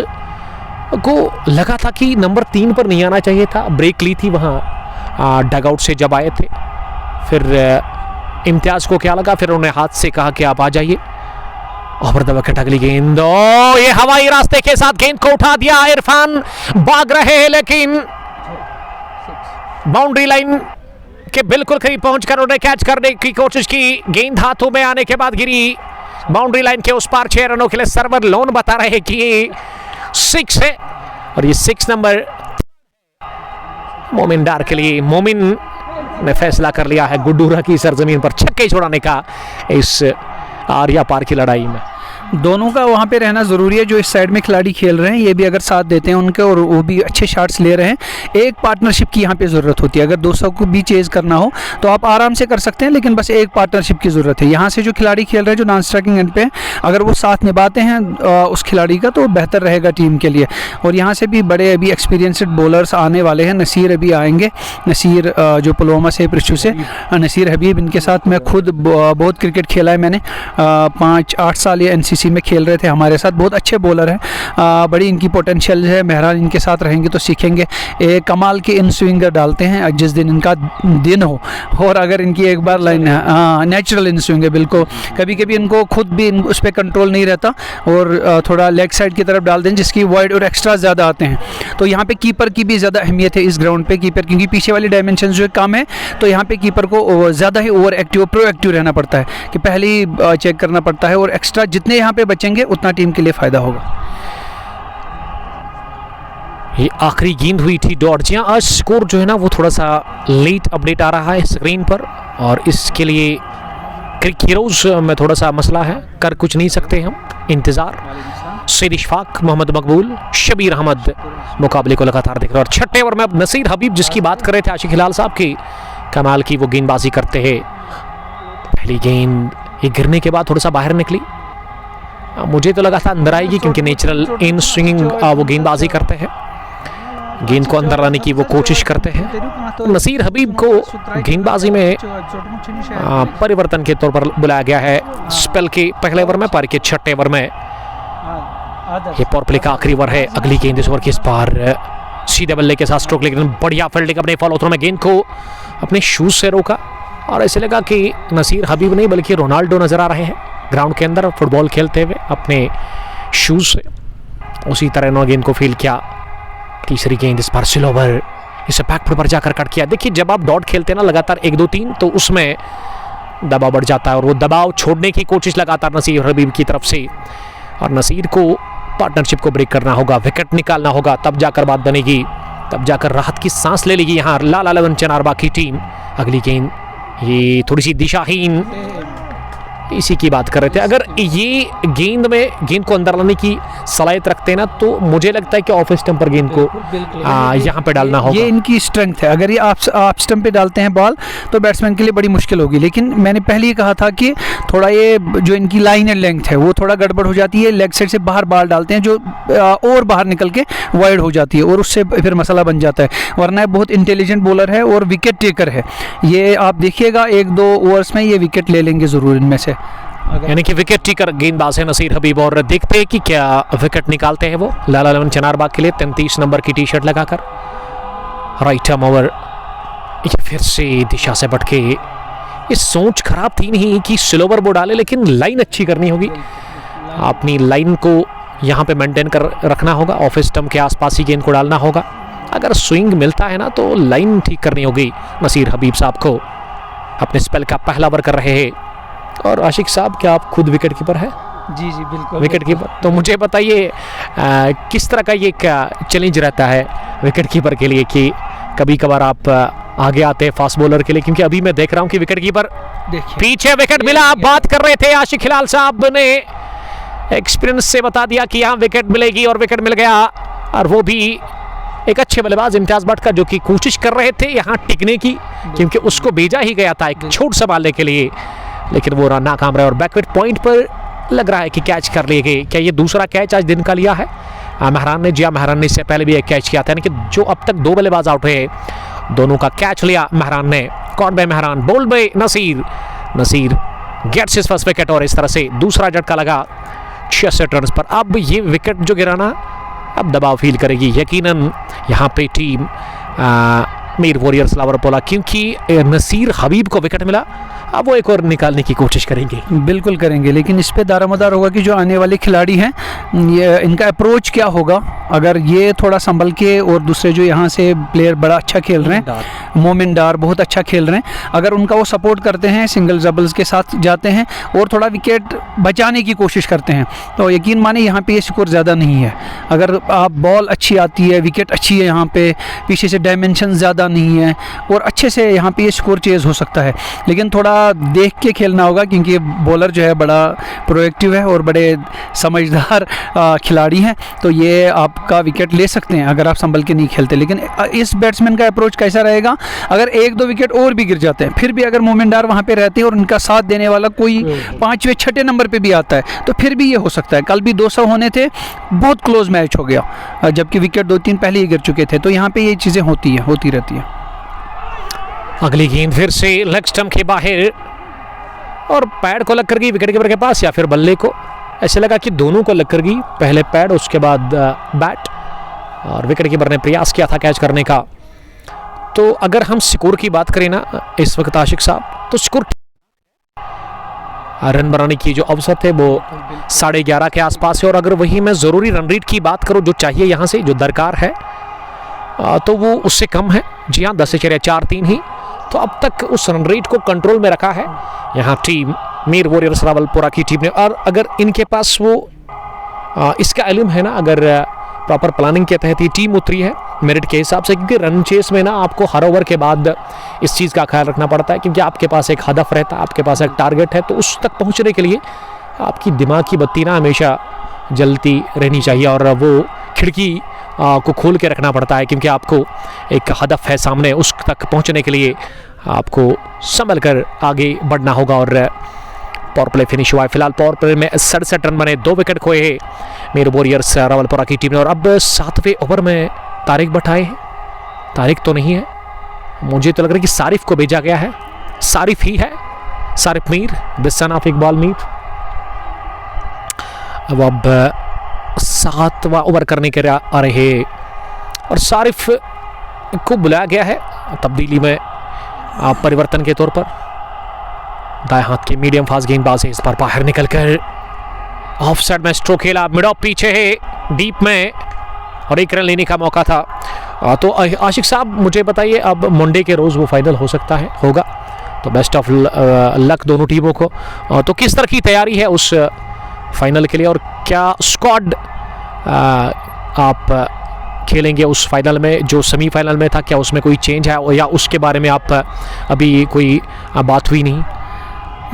को लगा था कि नंबर 3 पर नहीं आना चाहिए था, ब्रेक ली थी वहाँ डगआउट से जब आए थे। फिर इम्तियाज़ को क्या लगा, फिर उन्होंने हाथ से कहा कि आप आ जाइए, और दबा अगली गेंद, ये हवाई रास्ते के साथ गेंद को उठा दिया। इरफान भाग रहे हैं, लेकिन बाउंड्री लाइन के बिल्कुल करीब पहुंचकर उन्हें कैच करने की कोशिश की। गेंद हाथों में आने के बाद गिरी बाउंड्री लाइन के उस पार। 6 रनों के लिए सर्वर लोन बता रहे हैं कि ये 6 है और ये 6 नंबर मोमिन डार के लिए। मोमिन ने फैसला कर लिया है गुड्डूरा की सरजमीन पर छक्के छुड़ाने का इस आर्या पार की लड़ाई में। दोनों का वहाँ पे रहना ज़रूरी है। जो इस साइड में खिलाड़ी खेल रहे हैं ये भी अगर साथ देते हैं उनके और वो भी अच्छे शॉट्स ले रहे हैं। एक पार्टनरशिप की यहाँ पे ज़रूरत होती है। अगर 200 को भी चेज़ करना हो तो आप आराम से कर सकते हैं, लेकिन बस एक पार्टनरशिप की ज़रूरत है। यहाँ से जो खिलाड़ी खेल रहे हैं जो नॉन स्ट्राइकिंग एंड पे, अगर वो साथ निभाते हैं उस खिलाड़ी का तो बेहतर रहेगा टीम के लिए। और यहाँ से भी बड़े अभी एक्सपीरियंसड बॉलर्स आने वाले हैं। नसीर अभी आएंगे, नसीर जो पुलवामा से पृथ्वी से, नसीर हबीब, इनके साथ मैं खुद बहुत क्रिकेट खेला है मैंने। 5-8 साल ये NCC में खेल रहे थे हमारे साथ। बहुत अच्छे बॉलर हैं, बड़ी इनकी पोटेंशियल है। मेहरान इनके साथ रहेंगे तो सीखेंगे। एक कमाल के इन स्विंगर डालते हैं जिस दिन इनका दिन हो, और अगर इनकी एक बार लाइन है नेचुरल इन स्विंग है बिल्कुल। कभी कभी इनको खुद भी उस पर कंट्रोल नहीं रहता और थोड़ा लेग साइड की तरफ डाल दें जिसकी वाइड और एक्स्ट्रा ज़्यादा आते हैं। तो यहाँ पे कीपर की भी ज़्यादा अहमियत है इस ग्राउंड पे। कीपर क्योंकि पीछे वाली डायमेंशन जो कम है तो यहाँ पे कीपर को ज़्यादा ही ओवर एक्टिव प्रोएक्टिव रहना पड़ता है कि पहले ही चेक करना पड़ता है, और एक्स्ट्रा जितने यहाँ पे बचेंगे उतना टीम के लिए फ़ायदा होगा। ये आखिरी गेंद हुई थी जॉर्जिया। आज स्कोर जो है ना वो थोड़ा सा लेट अपडेट आ रहा है स्क्रीन पर, और इसके लिए क्रिक हीरोज में थोड़ा सा मसला है, कर कुछ नहीं सकते हम। इंतज़ार। सैयद इशफाक, मोहम्मद मकबूल, शबीर अहमद मुकाबले को लगातार देख रहे हैं। और छठे ओवर में अब नसीर हबीब, जिसकी बात कर रहे थे आशिक हिलाल साहब की, कमाल की वो गेंदबाजी करते हैं। पहली गेंद ये गिरने के बाद थोड़ा सा बाहर निकली, मुझे तो लगा था अंदर आएगी क्योंकि नेचुरल इन स्विंगिंग वो गेंदबाजी करते हैं, गेंद को अंदर लाने की वो कोशिश करते हैं। नसीर हबीब को गेंदबाजी में परिवर्तन के तौर पर बुलाया गया है स्पेल के पहले ओवर में, पारी के छठे ओवर में। ये पावर प्ले का आखिरी ओवर है। अगली गेंद इस ओवर के इस पार सीधे बल्ले के साथ स्ट्रोक, लेकिन बढ़िया फील्डिंग अपने फॉलो थ्रो में गेंद को अपने शूज से रोका, और ऐसे लगा कि नसीर हबीब नहीं बल्कि रोनाल्डो नजर आ रहे हैं ग्राउंड के अंदर फुटबॉल खेलते हुए अपने शूज से। उसी तरह नौ गेंद को फील किया। तीसरी गेंद इस बार स्लो ओवर, इसे बैकफुट पर जाकर कट किया। देखिए जब आप डॉट खेलते हैं ना लगातार 1-2-3 तो उसमें दबाव बढ़ जाता है, और वो दबाव छोड़ने की कोशिश लगातार नसीर हबीब की तरफ से, और नसीर को पार्टनरशिप को ब्रेक करना होगा, विकेट निकालना होगा, तब जाकर बात बनेगी, तब जाकर राहत की सांस ले लेगी यहाँ लाल 11 चनारबाग की टीम। अगली गेंद ये थोड़ी सी दिशाहीन, इसी की बात कर रहे थे। अगर ये गेंद में गेंद को अंदर लाने की सलाहियत रखते हैं ना तो मुझे लगता है कि ऑफ स्टंप पर गेंद को यहाँ पे डालना होगा। ये इनकी स्ट्रेंथ है। अगर ये आप स्टंप पे डालते हैं बॉल तो बैट्समैन के लिए बड़ी मुश्किल होगी। लेकिन मैंने पहले ही कहा था कि थोड़ा ये जो इनकी लाइन एंड लेंथ है वो थोड़ा गड़बड़ हो जाती है। लेग साइड से बाहर बॉल डालते हैं जो और बाहर निकल के वाइड हो जाती है, और उससे फिर मसला बन जाता है। वरना ये बहुत इंटेलिजेंट बॉलर है और विकेट टेकर है। ये आप देखिएगा 1-2 ओवर्स में ये विकेट ले लेंगे ज़रूर इनमें से। यानी कि विकेट टेकर गेंदबाज है नसीर हबीब, और देखते हैं कि क्या विकेट निकालते हैं वो लाल 11 चनारबाग के लिए 33 नंबर की टी-शर्ट लगाकर। राइट आर्म ओवर, ये फिर से दिशा से भटके। ये सोच खराब थी नहीं कि स्लोवर वो डाले, लेकिन लाइन अच्छी करनी होगी। अपनी लाइन को यहाँ पे मेंटेन कर रखना होगा, ऑफ स्टंप के आसपास ही गेंद को डालना होगा। अगर स्विंग मिलता है ना तो लाइन ठीक करनी होगी नसीर हबीब साहब को। अपने स्पेल का पहला ओवर कर रहे हैं। और आशिक साहब, क्या आप खुद विकेट कीपर है? जी जी बिल्कुल विकेट कीपर। तो मुझे बताइए किस तरह का ये चैलेंज रहता है विकेट कीपर के लिए कि कभी कभार आप आगे आते हैं फास्ट बॉलर के लिए, क्योंकि अभी मैं देख रहा हूँ कि विकेट कीपर पीछे विकेट मिला। आप बात कर रहे थे आशिक हिलाल साहब ने एक्सपीरियंस से बता दिया कि यहाँ विकेट मिलेगी, और विकेट मिल गया। और वो भी एक अच्छे बल्लेबाज इम्तियाज भट्ट का, जो कि कोशिश कर रहे थे यहाँ टिकने की, क्योंकि उसको भेजा ही गया था एक छोट संभालने के लिए, लेकिन वो रन नाकाम रहा। और बैकवर्ड पॉइंट पर लग रहा है कि कैच कर लिए गए। क्या ये दूसरा कैच आज दिन का लिया है मेहरान ने? जी हाँ, मेहरान ने इससे पहले भी एक कैच किया था, यानी कि जो अब तक 2 बल्लेबाज आउट हुए दोनों का कैच लिया मेहरान ने। Caught by Mehran, bowled by Naseer. Naseer gets his first wicket, और इस तरह से दूसरा झटका लगा 66 रन पर। अब ये विकेट जो गिराना अब दबाव फील करेगी यकीनन यहाँ पे टीम मीर वॉरियर्स लावरपोला, क्योंकि नसीर हबीब को विकेट मिला। अब वो एक और निकालने की कोशिश करेंगे। बिल्कुल करेंगे, लेकिन इस पे दारोमदार होगा कि जो आने वाले खिलाड़ी हैं ये इनका अप्रोच क्या होगा। अगर ये थोड़ा संभल के और दूसरे जो यहाँ से प्लेयर बड़ा अच्छा खेल रहे हैं, मोमिन डार बहुत अच्छा खेल रहे हैं, अगर उनका वो सपोर्ट करते हैं, सिंगल डबल्स के साथ जाते हैं और थोड़ा विकेट बचाने की कोशिश करते हैं, तो यकीन माने यहाँ पे ये स्कोर ज़्यादा नहीं है। अगर आप बॉल अच्छी आती है, विकेट अच्छी है, यहाँ पे पीछे से डायमेंशन ज़्यादा नहीं है और अच्छे से यहाँ पे ये स्कोर चेज़ हो सकता है। लेकिन थोड़ा देख के खेलना होगा क्योंकि बॉलर जो है बड़ा प्रोएक्टिव है और बड़े समझदार खिलाड़ी हैं, तो ये आपका विकेट ले सकते हैं अगर आप संभल के नहीं खेलते। लेकिन इस बैट्समैन का अप्रोच कैसा रहेगा, अगर 1-2 विकेट और भी गिर जाते हैं फिर भी अगर मोमिन डार वहाँ पे रहते हैं और उनका साथ देने वाला कोई 5वें-6ठे नंबर पे भी आता है तो फिर भी ये हो सकता है। कल भी 200 होने थे, बहुत क्लोज मैच हो गया जबकि विकेट 2-3 पहले ही गिर चुके थे, तो यहाँ पे ये चीज़ें होती रहती हैं। अगली गेंद फिर से लेग स्टंप के बाहर और पैड को लग कर गई विकेट कीपर के पास या फिर बल्ले को। ऐसे लगा कि दोनों को लग कर गई, पहले पैड उसके बाद बैट, और विकेट कीपर ने प्रयास किया था कैच करने का। तो अगर हम स्कोर की बात करें ना इस वक्त आशिक साहब, तो स्कोर रन बनाने की जो अवसर थे वो 11.5 के आसपास है। और अगर वही मैं ज़रूरी रन रेट की बात करूँ जो चाहिए यहाँ से जो दरकार है तो वो उससे कम है। जी हाँ, 10.43 ही। तो अब तक उस रन रेट को कंट्रोल में रखा है यहाँ टीम मीर वॉरियर्स रावलपुरा की टीम ने। और अगर इनके पास वो इसका इल्म है ना, अगर प्रॉपर प्लानिंग के तहत ये टीम उतरी है मेरिट के हिसाब से, क्योंकि रन चेस में ना आपको हर ओवर के बाद इस चीज़ का ख्याल रखना पड़ता है क्योंकि आपके पास एक हदफ रहता है, आपके पास एक टारगेट है, तो उस तक पहुंचने के लिए आपकी दिमाग की बत्ती ना हमेशा जलती रहनी चाहिए और वो खिड़की को खोल के रखना पड़ता है क्योंकि आपको एक हदफ है सामने, उस तक पहुंचने के लिए आपको संभल कर आगे बढ़ना होगा। और पावर प्ले फिनिश हुआ है फिलहाल, पावर प्ले में 67 रन बने, 2 विकेट खोए मीर वॉरियर्स रावलपुरा की टीम ने। और अब 7वें ओवर में तारिक बटाए हैं, तारिक तो नहीं है, मुझे तो लग रहा है कि सारिफ को भेजा गया है, सारिफ ही है, Sarif Mir the son of Iqbal Mir. अब 7वां ओवर करने के आ रहे और सारिफ को बुलाया गया है तब्दीली में परिवर्तन के तौर पर। दाएं हाथ के मीडियम फास्ट गेंदबाज है, इस पर बाहर निकलकर ऑफ साइड में स्ट्रोक खेला, मिड ऑफ पीछे है डीप में और 1 रन लेने का मौका था। तो आशिक साहब मुझे बताइए, अब मंडे के रोज़ वो फाइनल हो सकता है, होगा, तो बेस्ट ऑफ लक दोनों टीमों को। तो किस तरह की तैयारी है उस फाइनल के लिए और क्या स्क्वाड आप खेलेंगे उस फाइनल में जो सेमीफाइनल में था, क्या उसमें कोई चेंज है या उसके बारे में आप अभी कोई बात हुई नहीं?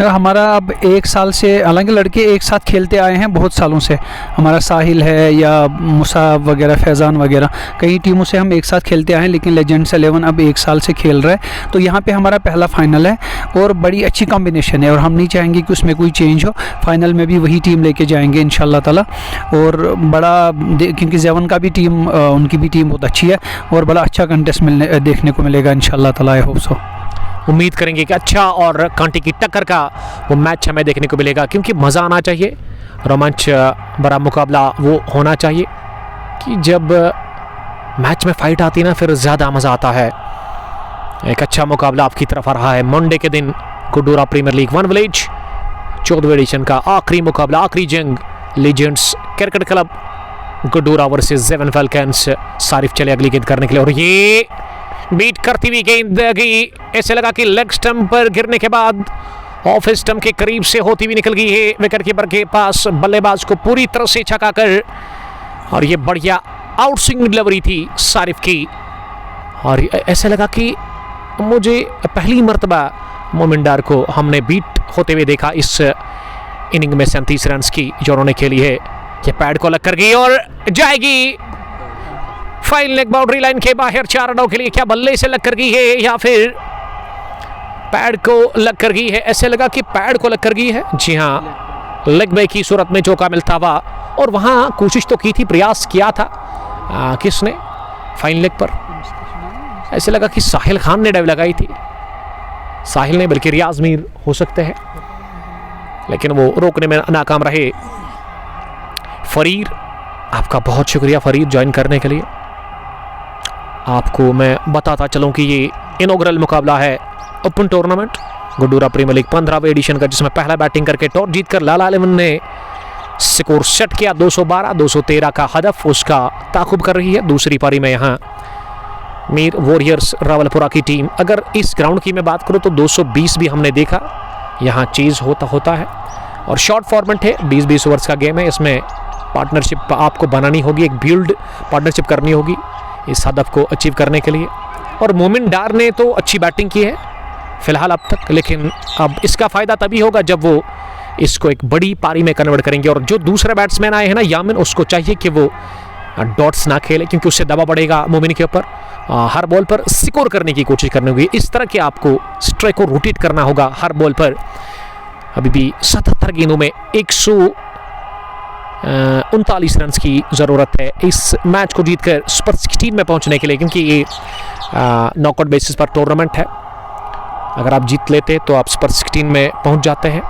हमारा अब 1 साल से, हालांकि लड़के एक साथ खेलते आए हैं बहुत सालों से, हमारा साहिल है या मुसाब वगैरह, फैज़ान वगैरह, कई टीमों से हम एक साथ खेलते आए हैं, लेकिन लेजेंड्स 11 अब 1 साल से खेल रहा है। तो यहाँ पे हमारा पहला फाइनल है और बड़ी अच्छी कॉम्बिनेशन है और हम नहीं चाहेंगे कि उसमें कोई चेंज हो। फाइनल में भी वही टीम लेके जाएंगे इंशाल्लाह ताला। और बड़ा क्योंकि 7 का भी टीम, उनकी भी टीम बहुत अच्छी है और बड़ा अच्छा कंटेस्ट देखने को मिलेगा इंशाल्लाह ताला। आई होप सो, उम्मीद करेंगे कि अच्छा और कांटे की टक्कर का वो मैच हमें देखने को मिलेगा क्योंकि मज़ा आना चाहिए, रोमांच बड़ा मुकाबला वो होना चाहिए कि जब मैच में फाइट आती ना फिर ज़्यादा मज़ा आता है। एक अच्छा मुकाबला आपकी तरफ आ रहा है मंडे के दिन। गुड्डूरा प्रीमियर लीग 1 विलेज 14वें एडिशन का आखिरी मुकाबला, आखिरी जंग, legends cricket club Guddura versus 7 falcons. Sarif चले अगली गेंद करने के लिए और ये बीट करती हुई गेंद गई, ऐसे लगा कि लेग स्टंप पर गिरने के बाद ऑफ स्टंप के करीब से होती हुई निकल गई है विकेट कीपर के पास, बल्लेबाज को पूरी तरह से छका कर। और ये बढ़िया आउट स्विंग डिलीवरी थी सारिफ की और ऐसे लगा कि मुझे पहली मर्तबा मोमिन डार को हमने बीट होते हुए देखा इस इनिंग में 37 रन की जो उन्होंने खेली है। ये पैड को लग कर गई और जाएगी फाइन लेग बाउंड्री लाइन के बाहर 4 रनों के लिए। क्या बल्ले से लग कर गई है या फिर पैड को लग कर गई है? ऐसे लगा कि पैड को लग कर गई है। जी हाँ, लेग बाय की सूरत में चौका मिलता हुआ और वहां कोशिश तो की थी, प्रयास किया था किसने, फाइन लेग पर। ऐसे लगा कि साहिल खान ने डाइव लगाई थी, साहिल ने, बल्कि रियाज मीर हो सकते हैं, लेकिन वो रोकने में नाकाम रहे। फरीर, आपका बहुत शुक्रिया फरीर ज्वाइन करने के लिए। आपको मैं बताता चलूं कि ये इनॉग्रल मुकाबला है open tournament Guddura premier league 15वें एडिशन का, जिसमें पहला बैटिंग करके टॉस जीतकर लाला 11 ने स्कोर सेट किया 212, 213 का हदफ उसका ताकुब कर रही है। दूसरी पारी में यहाँ मीर वॉरियर्स रावलपुरा की टीम, अगर इस ग्राउंड की मैं बात करूँ तो 220 भी हमने देखा यहाँ चीज़ होता है। और शॉर्ट फॉर्मेट है, 20-20 ओवर्स का गेम है। इसमें पार्टनरशिप आपको बनानी होगी, एक बिल्ड पार्टनरशिप करनी होगी इस हदफ को अचीव करने के लिए। और मोमिन डार ने तो अच्छी बैटिंग की है फिलहाल अब तक, लेकिन अब इसका फ़ायदा तभी होगा जब वो इसको एक बड़ी पारी में कन्वर्ट करेंगे। और जो दूसरे बैट्समैन आए हैं ना यामिन, उसको चाहिए कि वो डॉट्स ना खेले, क्योंकि उससे दबाव बढ़ेगा मोमिन के ऊपर। हर बॉल पर स्कोर करने की कोशिश करनी होगी, इस तरह के आपको स्ट्राइक को रोटेट करना होगा हर बॉल पर। अभी भी 77 गेंदों में 139 रन की ज़रूरत है इस मैच को जीतकर सुपर 16 में पहुंचने के लिए, क्योंकि ये नॉकआउट बेसिस पर टूर्नामेंट है। अगर आप जीत लेते तो आप सुपर 16 में पहुंच जाते हैं,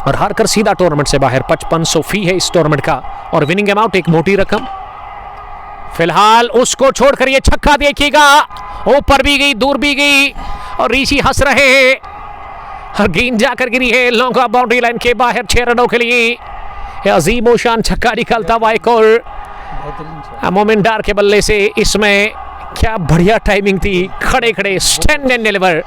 और हार कर सीधा टूर्नामेंट से बाहर। 5500 फी है इस टूर्नामेंट का, और विनिंग अमाउंट एक मोटी रकम। फिलहाल उसको छोड़कर ये छक्का देखिएगा, ऊपर भी गई दूर भी गई, और ऋषि हंस रहे हैं। और गेंद जाकर गिरी है लॉन्ग ऑफ बाउंड्री लाइन के बाहर 6 रनों के लिए। अजीम शान छक्का निकलता हुआ एक और मोमिन डार के बल्ले से। इसमें क्या बढ़िया टाइमिंग थी, खड़े खड़े स्टैंड एंड डिलीवर।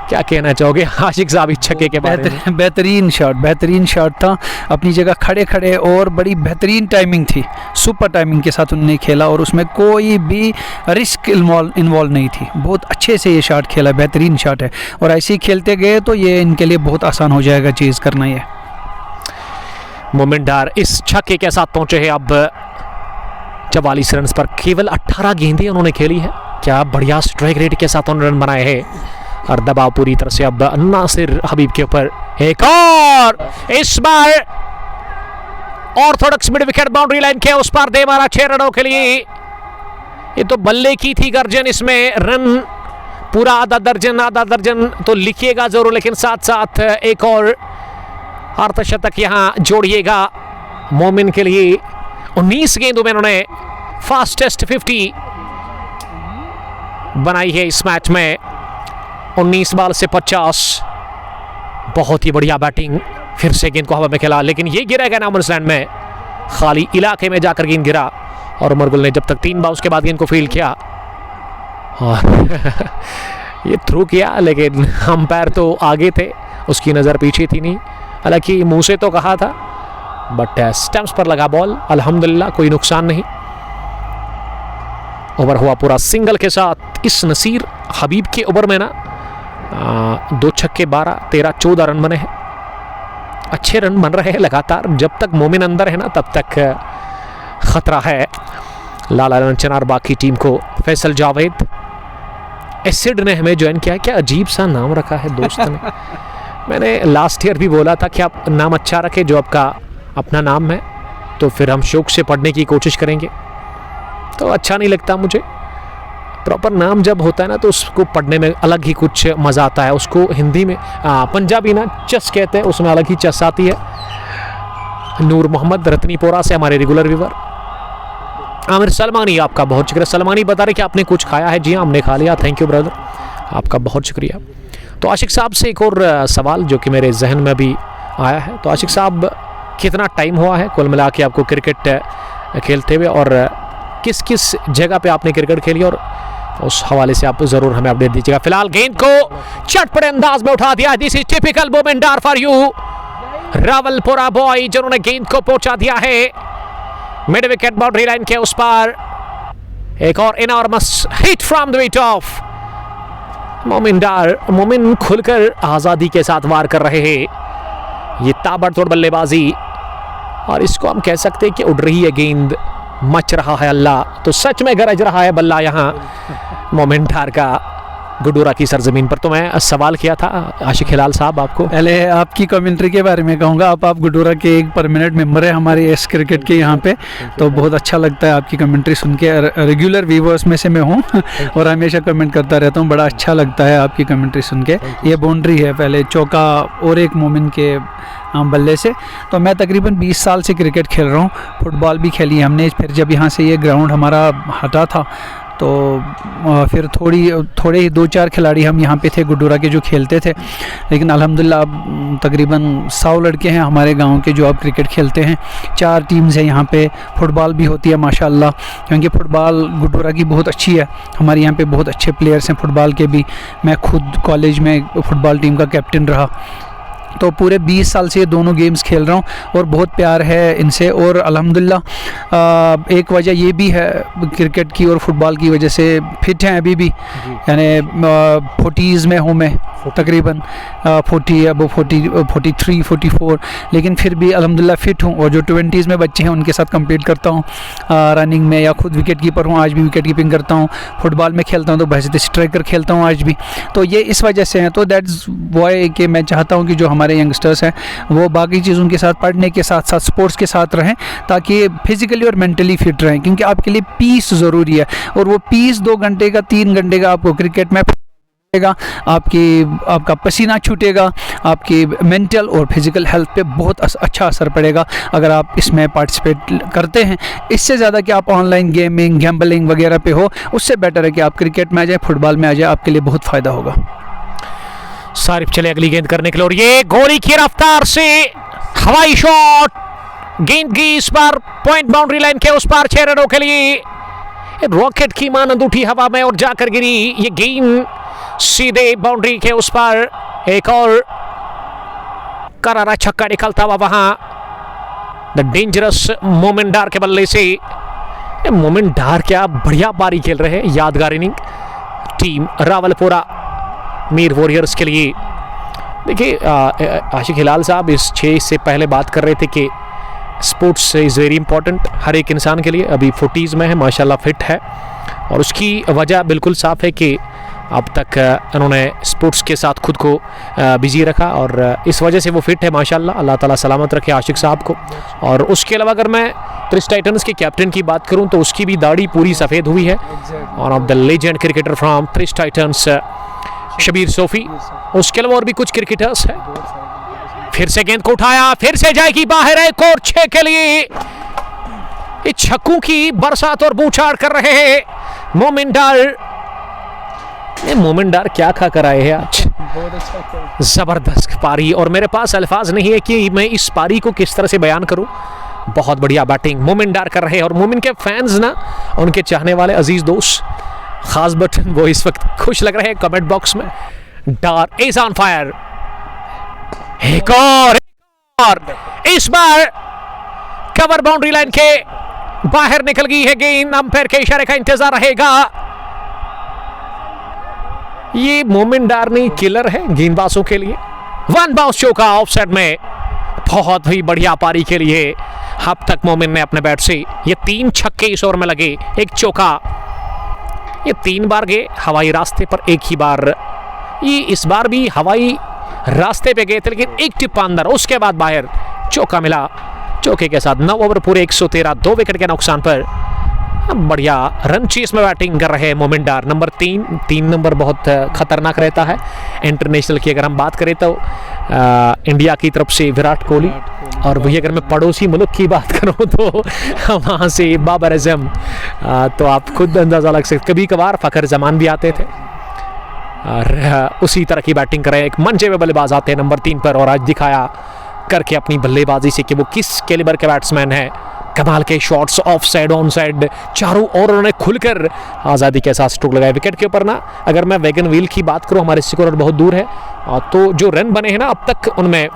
क्या कहना चाहोगे आशिक साहब इस छक्के के बारे में? बेहतरीन शॉट था, अपनी जगह खड़े खड़े, और बड़ी बेहतरीन टाइमिंग थी। सुपर टाइमिंग के साथ उन्होंने खेला, और उसमें कोई भी रिस्क इन्वॉल्व नहीं थी। बहुत अच्छे से ये शॉट खेला, बेहतरीन शॉट है। और ऐसे ही खेलते गए तो ये इनके लिए बहुत आसान हो जाएगा चीज़ करना। ये मोमिन डार इस छक्के के साथ पहुंचे हैं अब 44 रन पर। केवल 18 गेंदें उन्होंने खेली है। क्या बढ़िया स्ट्राइक रेट के साथ उन्होंने रन बनाए हैं, और दबाव पूरी तरह से अब नासिर हबीब के ऊपर। एक और इस बार orthodox mid wicket boundary line के उस पार दे मारा 6 रनों के लिए। ये तो बल्ले की थी गर्जन, इसमें रन पूरा आधा दर्जन तो लिखिएगा जरूर, लेकिन साथ साथ एक और अर्धशतक यहां जोड़िएगा मोमिन के लिए। 19 गेंदों में उन्होंने फास्टेस्ट 50 बनाई है इस मैच में। 19 बॉल से 50, बहुत ही बढ़िया बैटिंग। फिर से गेंद को हवा में खेला, लेकिन ये गिरा गया नामर्स लैंड में, खाली इलाके में जाकर गेंद गिरा। और उमर गुल ने जब तक 3 बाउंस के बाद गेंद को फील्ड किया और ये थ्रू किया, लेकिन अंपायर तो आगे थे, उसकी नज़र पीछे थी नहीं। हालांकि मुंह से तो कहा था, बट स्टंप्स पर लगा बॉल, अल्हम्दुलिल्लाह कोई नुकसान नहीं। ओवर हुआ पूरा सिंगल के साथ। इस नसीर हबीब के ओवर में ना 2 छक्के 12, 13, 14 रन बने हैं। अच्छे रन बन रहे हैं लगातार। जब तक मोमिन अंदर है ना तब तक खतरा है लाला चनारबाग की टीम को। फैसल जावेद एसिड ने हमें ज्वाइन किया। क्या अजीब सा नाम रखा है दोस्त ने। मैंने लास्ट ईयर भी बोला था कि आप नाम अच्छा रखें, जो आपका अपना नाम है, तो फिर हम शौक से पढ़ने की कोशिश करेंगे। तो अच्छा नहीं लगता मुझे। प्रॉपर नाम जब होता है ना तो उसको पढ़ने में अलग ही कुछ मज़ा आता है। उसको हिंदी में पंजाबी ना चस कहते हैं, उसमें अलग ही चस आती है। नूर मोहम्मद रतनीपोरा से हमारे रेगुलर व्यूवर। आमिर सलमानी, आपका बहुत शुक्रिया। सलमानी बता रहे कि आपने कुछ खाया है? जी हाँ, हमने खा लिया। थैंक यू ब्रदर, आपका बहुत शुक्रिया। तो आशिक साहब से एक और सवाल जो कि मेरे जहन में अभी आया है। तो आशिक साहब, कितना टाइम हुआ है कुल मिला के आपको क्रिकेट खेलते हुए, और किस किस जगह पे आपने क्रिकेट खेली, और उस हवाले से आप ज़रूर हमें अपडेट दीजिएगा। फिलहाल गेंद को चटपटे अंदाज में उठा दिया। दिस इज टिपिकल मोमिन डार फॉर यू। रावलपुरा बॉय जिन्होंने गेंद को पहुंचा दिया है मिड विकेट बाउंड्री लाइन के उस पार। एक और enormous hit from the wicket of Momin डार। मोमिन खुलकर आज़ादी के साथ वार कर रहे हैं। ये ताबड़तोड़ बल्लेबाजी, और इसको हम कह सकते हैं कि उड़ रही है गेंद, मच रहा है अल्लाह। तो सच में गरज रहा है बल्ला यहाँ मोमिन डार का गुडूरा की सरजमीन पर। तो मैं सवाल किया था आशिक हिलाल साहब आपको। पहले आपकी कमेंट्री के बारे में कहूँगा। आप गुडूरा के एक परमानेंट मेंबर है हमारे एस क्रिकेट के यहाँ पे, तो बहुत अच्छा लगता है आपकी कमेंट्री सुन के। रेगुलर व्यूवर्स में से मैं हूँ और हमेशा कमेंट करता रहता हूँ। बड़ा अच्छा लगता है आपकी कमेंट्री सुन के। ये बाउंड्री है, पहले चौका और एक मोमिन के बल्ले से। तो मैं तकरीबन 20 साल से क्रिकेट खेल रहा हूँ। फुटबॉल भी खेली है हमने। फिर जब यहाँ से ये ग्राउंड हमारा हटा था तो फिर थोड़े ही 2-4 खिलाड़ी हम यहाँ पे थे गुड्डूरा के जो खेलते थे, लेकिन अल्हम्दुलिल्लाह अब तकरीबन 100 लड़के हैं हमारे गांव के जो अब क्रिकेट खेलते हैं। 4 टीम्स हैं यहाँ पे, फुटबॉल भी होती है माशाल्लाह, क्योंकि फ़ुटबॉल गुड्डूरा की बहुत अच्छी है। हमारे यहाँ पे बहुत अच्छे प्लेयर्स हैं फुटबॉल के भी। मैं खुद कॉलेज में फ़ुटबॉल टीम का कैप्टन रहा, तो पूरे 20 साल से ये दोनों गेम्स खेल रहा हूँ और बहुत प्यार है इनसे। और अल्हम्दुलिल्लाह एक वजह ये भी है क्रिकेट की और फुटबॉल की वजह से फिट हैं अभी भी, यानी 40s में हूँ मैं तकरीबन 43, 44, लेकिन फिर भी अल्हम्दुलिल्लाह फ़िट हूँ। और जो 20s में बच्चे हैं उनके साथ कम्पीट करता हूँ रनिंग में, या खुद विकेट कीपर हूँ, आज भी विकेट कीपिंग करता हूँ। फुटबॉल में खेलता हूँ तो बहसीत स्ट्राइकर खेलता हूँ आज भी। तो ये इस वजह से हैं। तो दैट्स वाई कि मैं चाहता हूँ कि जो हमारे यंगस्टर्स हैं वो बाकी चीज़ों के साथ, पढ़ने के साथ साथ स्पोर्ट्स के साथ रहें, ताकि फिज़िकली और मेंटली फ़िट रहें, क्योंकि आपके लिए पीस ज़रूरी है। और वो पीस 2 घंटे का, 3 घंटे का आपको क्रिकेट में आपका पसीना छूटेगा, आपकी मेंटल और फिज़िकल हेल्थ पे बहुत अच्छा असर पड़ेगा अगर आप इसमें पार्टिसिपेट करते हैं। इससे ज़्यादा कि आप ऑनलाइन गेमिंग, गैम्बलिंग वगैरह पे हो, उससे बेटर है कि आप क्रिकेट में आ जाए, फुटबॉल में आ जाए, आपके लिए बहुत फ़ायदा होगा। सारिफ चले अगली गेंद करने के लिए, और ये गोली की रफ्तार से हवाई शॉट, गेंद की इस बार पॉइंट बाउंड्री लाइन के उस पार 6 रनों के लिए रॉकेट की मानंद उठी हवा में और जाकर गिरी। ये गेंद सीधे बाउंड्री के उस पार, एक और करारा छक्का निकलता हुआ वहां द डेंजरस मोमिन डार के बल्ले से। मोमिन डार क्या बढ़िया पारी खेल रहे हैं, यादगार inning team Rawalpura Mir warriors के लिए। देखिए आशिक हिलाल साहब इस 6 से पहले बात कर रहे थे कि स्पोर्ट्स इज़ वेरी इंपॉर्टेंट हर एक इंसान के लिए। अभी 40s में है, माशाल्लाह फिट है, और उसकी वजह बिल्कुल साफ है कि अब तक उन्होंने स्पोर्ट्स के साथ खुद को बिजी रखा, और इस वजह से वो फिट है माशाल्लाह। अल्लाह ताला सलामत रखे आशिक साहब को। और उसके अलावा अगर मैं त्रिश टाइटन्स के कैप्टन की बात करूं तो उसकी भी दाढ़ी पूरी सफ़ेद हुई है। और of the legend cricketer from त्रिश टाइटन्स शबीर सोफी। उसके अलावा और भी कुछ क्रिकेटर्स हैं। फिर से गेंद को उठाया, फिर से जाएगी बाहर, एक और 6 के लिए। ये छक्कों की बरसात और बूछाड़ कर रहे हैं मोमिन डार। मोमिन डार क्या खा कर आए हैं आज, जबरदस्त पारी। और मेरे पास अल्फाज नहीं है कि मैं इस पारी को किस तरह से बयान करूं। बहुत बढ़िया बैटिंग मोमिन डार कर रहे हैं, और मोमिन के फैंस ना, उनके चाहने वाले अजीज दोस्त खास बटन वो इस वक्त खुश लग रहे हैं कमेंट बॉक्स में। डार इज ऑन फायर, एक और इस बार कवर बाउंड्री लाइन के बाहर निकल गई है गेंद। अंपायर के इशारे का इंतजार रहेगा। ये मोमिन डार नहीं किलर है गेंदबाजों के लिए। 1 बाउंस चौका ऑफसाइड में, बहुत ही बढ़िया पारी के लिए अब तक मोमिन ने अपने बैट से ये 3 छक्के इस ओवर में लगे, 1 चौका। ये 3 बार गए हवाई रास्ते पर, 1 ही बार ये इस बार भी हवाई रास्ते पे गए थे, लेकिन 1 टिप्पा अंदर, उसके बाद बाहर चौका मिला। चौके के साथ 9 ओवर पूरे 113, 2 विकेट के नुकसान पर बढ़िया रन चेस में बैटिंग कर रहे हैं मोमिन डार। नंबर 3 नंबर बहुत खतरनाक रहता है इंटरनेशनल की। अगर हम बात करें तो इंडिया की तरफ से विराट कोहली, और वही अगर मैं पड़ोसी मुल्क की बात करूं तो वहाँ से बाबर आजम। तो आप खुद अंदाज़ा लग सकते, कभी कभार फ़खर जमान भी आते थे, और उसी तरह की बैटिंग कर रहे हैं। एक मंजे में बल्लेबाज आते हैं नंबर 3 पर, और आज दिखाया करके अपनी बल्लेबाजी से कि वो किस कैलिबर के बैट्समैन है। कमाल के shots, of side, on side, चारों ओर उन्होंने खुलकर आज़ादी के साथ स्ट्रोक लगाए। विकेट के ऊपर ना अगर मैं वैगन व्हील की बात करूं, हमारे स्कोर बहुत दूर है, तो जो रन बने हैं ना अब तक उनमें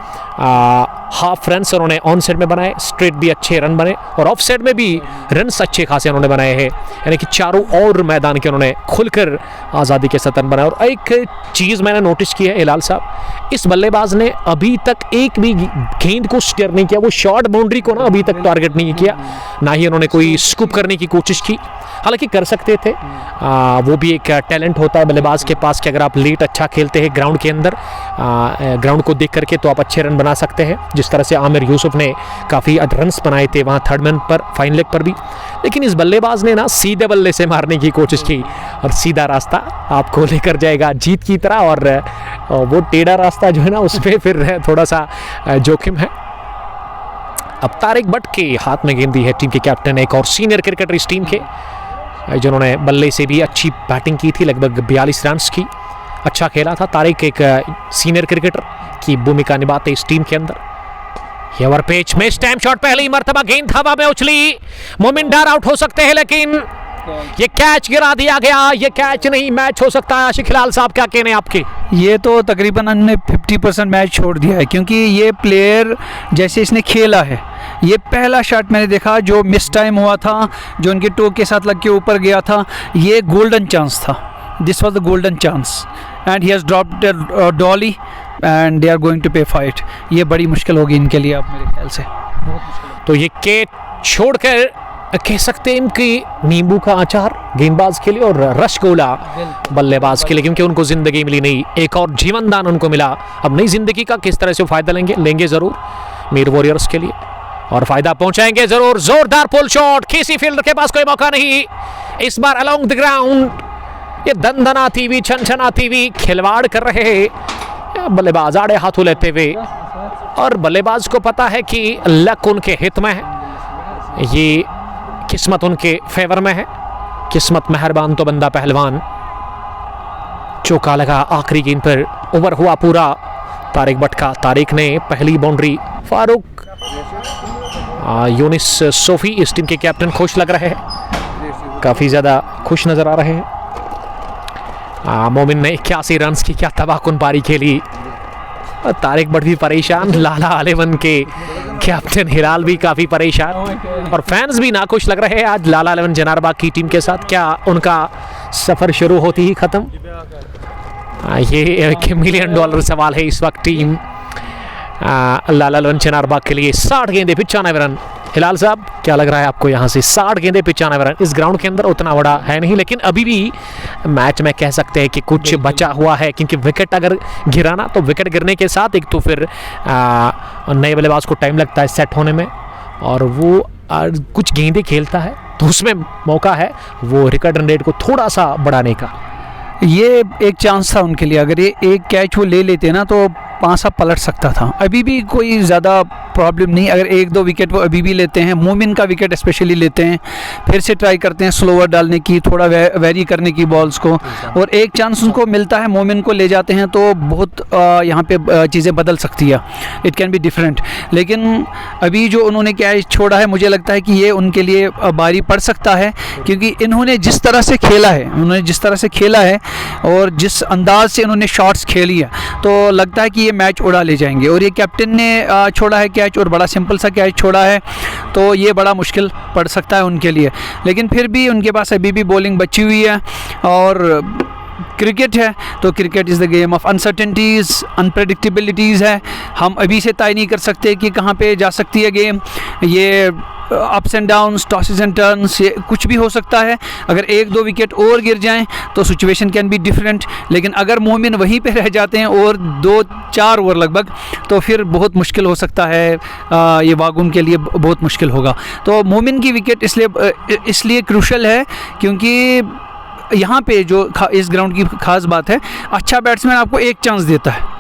हाफ रन उन्होंने ऑन साइड में बनाए, स्ट्रेट भी अच्छे रन बने, और ऑफ साइड में भी रन अच्छे खासे उन्होंने बनाए हैं। यानी कि चारों ओर मैदान के उन्होंने खुलकर आज़ादी के साथ रन बनाए। और एक चीज़ मैंने नोटिस की है हिलाल साहब, इस बल्लेबाज ने अभी तक एक भी गेंद को स्टीयर नहीं किया, वो शॉर्ट बाउंड्री को ना अभी तक टारगेट नहीं किया, ना ही उन्होंने कोई स्कूप करने की कोशिश की। हालांकि कर सकते थे, वो भी एक टैलेंट होता है बल्लेबाज के पास कि अगर आप लेट अच्छा खेलते हैं ग्राउंड के अंदर, ग्राउंड को देख करके, तो आप अच्छे रन बना सकते हैं। जिस तरह से आमिर यूसुफ ने काफ़ी रन्स बनाए थे वहाँ थर्ड मैन पर, फाइन लेग पर भी। लेकिन इस बल्लेबाज ने ना सीधे बल्ले से मारने की कोशिश की, और सीधा रास्ता आपको लेकर जाएगा जीत की तरह, और वो टेढ़ा रास्ता जो है ना उस पर फिर थोड़ा सा जोखिम है। अब तारिक बट के हाथ में गेंद दी है टीम के कैप्टन, एक और सीनियर क्रिकेटर इस टीम के, जिन्होंने बल्ले से भी अच्छी बैटिंग की थी, लगभग 42 रन्स की। अच्छा खेला था। तारिक एक सीनियर क्रिकेटर की भूमिका निभाते इस टीम के अंदर। ये ओवर पेच में स्टैम्प शॉट, पहली मर्तबा गेंद हवा में उछली। मोमिन डार आउट हो सकते हैं, लेकिन ये कैच गिरा दिया गया। ये कैच नहीं, मैच हो सकता है। आशिक हिलाल साहब, क्या कहने आपके? ये तो तकरीबन हमने 50% मैच छोड़ दिया है, क्योंकि ये प्लेयर जैसे इसने खेला है, ये पहला शॉट मैंने देखा जो मिस टाइम हुआ था, जो उनके टो के साथ लग के ऊपर गया था, ये गोल्डन चांस था। This was the golden chance and he has dropped dolly and they are going to pay fight. ये बड़ी मुश्किल होगी इनके लिए अब मेरे ख्याल से। तो ये कैच छोड़कर कह सकते हैं इनकी नींबू का अचार गेंदबाज के लिए और रसगुल्ला बल्लेबाज के लिए, क्योंकि उनको जिंदगी मिली नहीं, एक और जीवन दान उनको मिला। अब नई जिंदगी का किस तरह से फायदा लेंगे ज़रूर मीर वॉरियर्स के लिए, और फायदा पहुंचाएंगे जरूर। जोरदार पुल शॉट, किसी फील्डर के पास कोई मौका नहीं इस बार अलोंग द ग्राउंड। ये दंदनाती हुई, छनछनाती हुई खिलवाड़ कर रहे हैं बल्लेबाज आड़े हाथों लेते हुए, और बल्लेबाज को पता है कि लक उनके हित में है, ये किस्मत उनके फेवर में है। किस्मत मेहरबान तो बंदा पहलवान। चौका लगा आखिरी गेंद पर, ओवर हुआ पूरा। तारिक भट्ट का, तारिक ने पहली बाउंड्री। फारूक यूनिस सोफी इस टीम के कैप्टन खुश लग रहे हैं, काफ़ी ज़्यादा खुश नज़र आ रहे हैं। मोमिन ने 81 रन की क्या तबाहकुन पारी खेली। तारिक भट्ट भी परेशान, लाला अलेवन के कैप्टन हिलाल भी काफ़ी परेशान, और फैंस भी नाखुश लग रहे हैं आज लाला अलेवन जनारबाग की टीम के साथ। क्या उनका सफ़र शुरू होती ही ख़त्म? ये $1 मिलियन सवाल है इस वक्त टीम लाला अलेवन जनारबाग के लिए। 60 गेंदे 95 रन। हिलाल साहब, क्या लग रहा है आपको यहाँ से? 60 गेंदे 95 रन इस ग्राउंड के अंदर उतना बड़ा है नहीं, लेकिन अभी भी मैच में कह सकते हैं कि कुछ बचा हुआ है, क्योंकि विकेट अगर गिराना तो विकेट गिरने के साथ एक तो फिर नए बल्लेबाज को टाइम लगता है सेट होने में, और वो कुछ गेंदें खेलता है तो उसमें मौका है वो रिकॉर्ड रन रेट को थोड़ा सा बढ़ाने का। ये एक चांस था उनके लिए, अगर ये एक कैच वो ले लेते ना तो पांसा पलट सकता था। अभी भी कोई ज़्यादा प्रॉब्लम नहीं, अगर 1-2 विकेट वो अभी भी लेते हैं, मोमिन का विकेट स्पेशली लेते हैं, फिर से ट्राई करते हैं स्लोअर डालने की, थोड़ा वेरी करने की बॉल्स को, और एक चांस उनको मिलता है, मोमिन को ले जाते हैं तो बहुत यहाँ पे चीज़ें बदल सकती है, इट कैन बी डिफरेंट। लेकिन अभी जो उन्होंने कैच छोड़ा है, मुझे लगता है कि ये उनके लिए भारी पड़ सकता है, क्योंकि इन्होंने जिस तरह से खेला है, और जिस अंदाज से इन्होंने शॉट्स खेली है, तो लगता है कि ये मैच उड़ा ले जाएंगे। और ये कैप्टन ने छोड़ा है कैच, और बड़ा सिंपल सा कैच छोड़ा है, तो ये बड़ा मुश्किल पड़ सकता है उनके लिए। लेकिन फिर भी उनके पास अभी भी बॉलिंग बची हुई है, और क्रिकेट है तो cricket is the game of uncertainties, unpredictabilities है। हम अभी से तय नहीं कर सकते कि कहाँ पे जा सकती है गेम। ये ups and downs, tosses and turns, ये कुछ भी हो सकता है। अगर 1-2 विकेट और गिर जाएं तो सिचुएशन कैन बी डिफरेंट, लेकिन अगर मोमिन वहीं पे रह जाते हैं और 2-4 ओवर लगभग, तो फिर बहुत मुश्किल हो सकता है, ये वागुन के लिए बहुत मुश्किल होगा। तो मोमिन की विकेट इसलिए क्रूशल है, क्योंकि यहाँ पे जो इस ग्राउंड की खास बात है, अच्छा बैट्समैन आपको एक चांस देता है,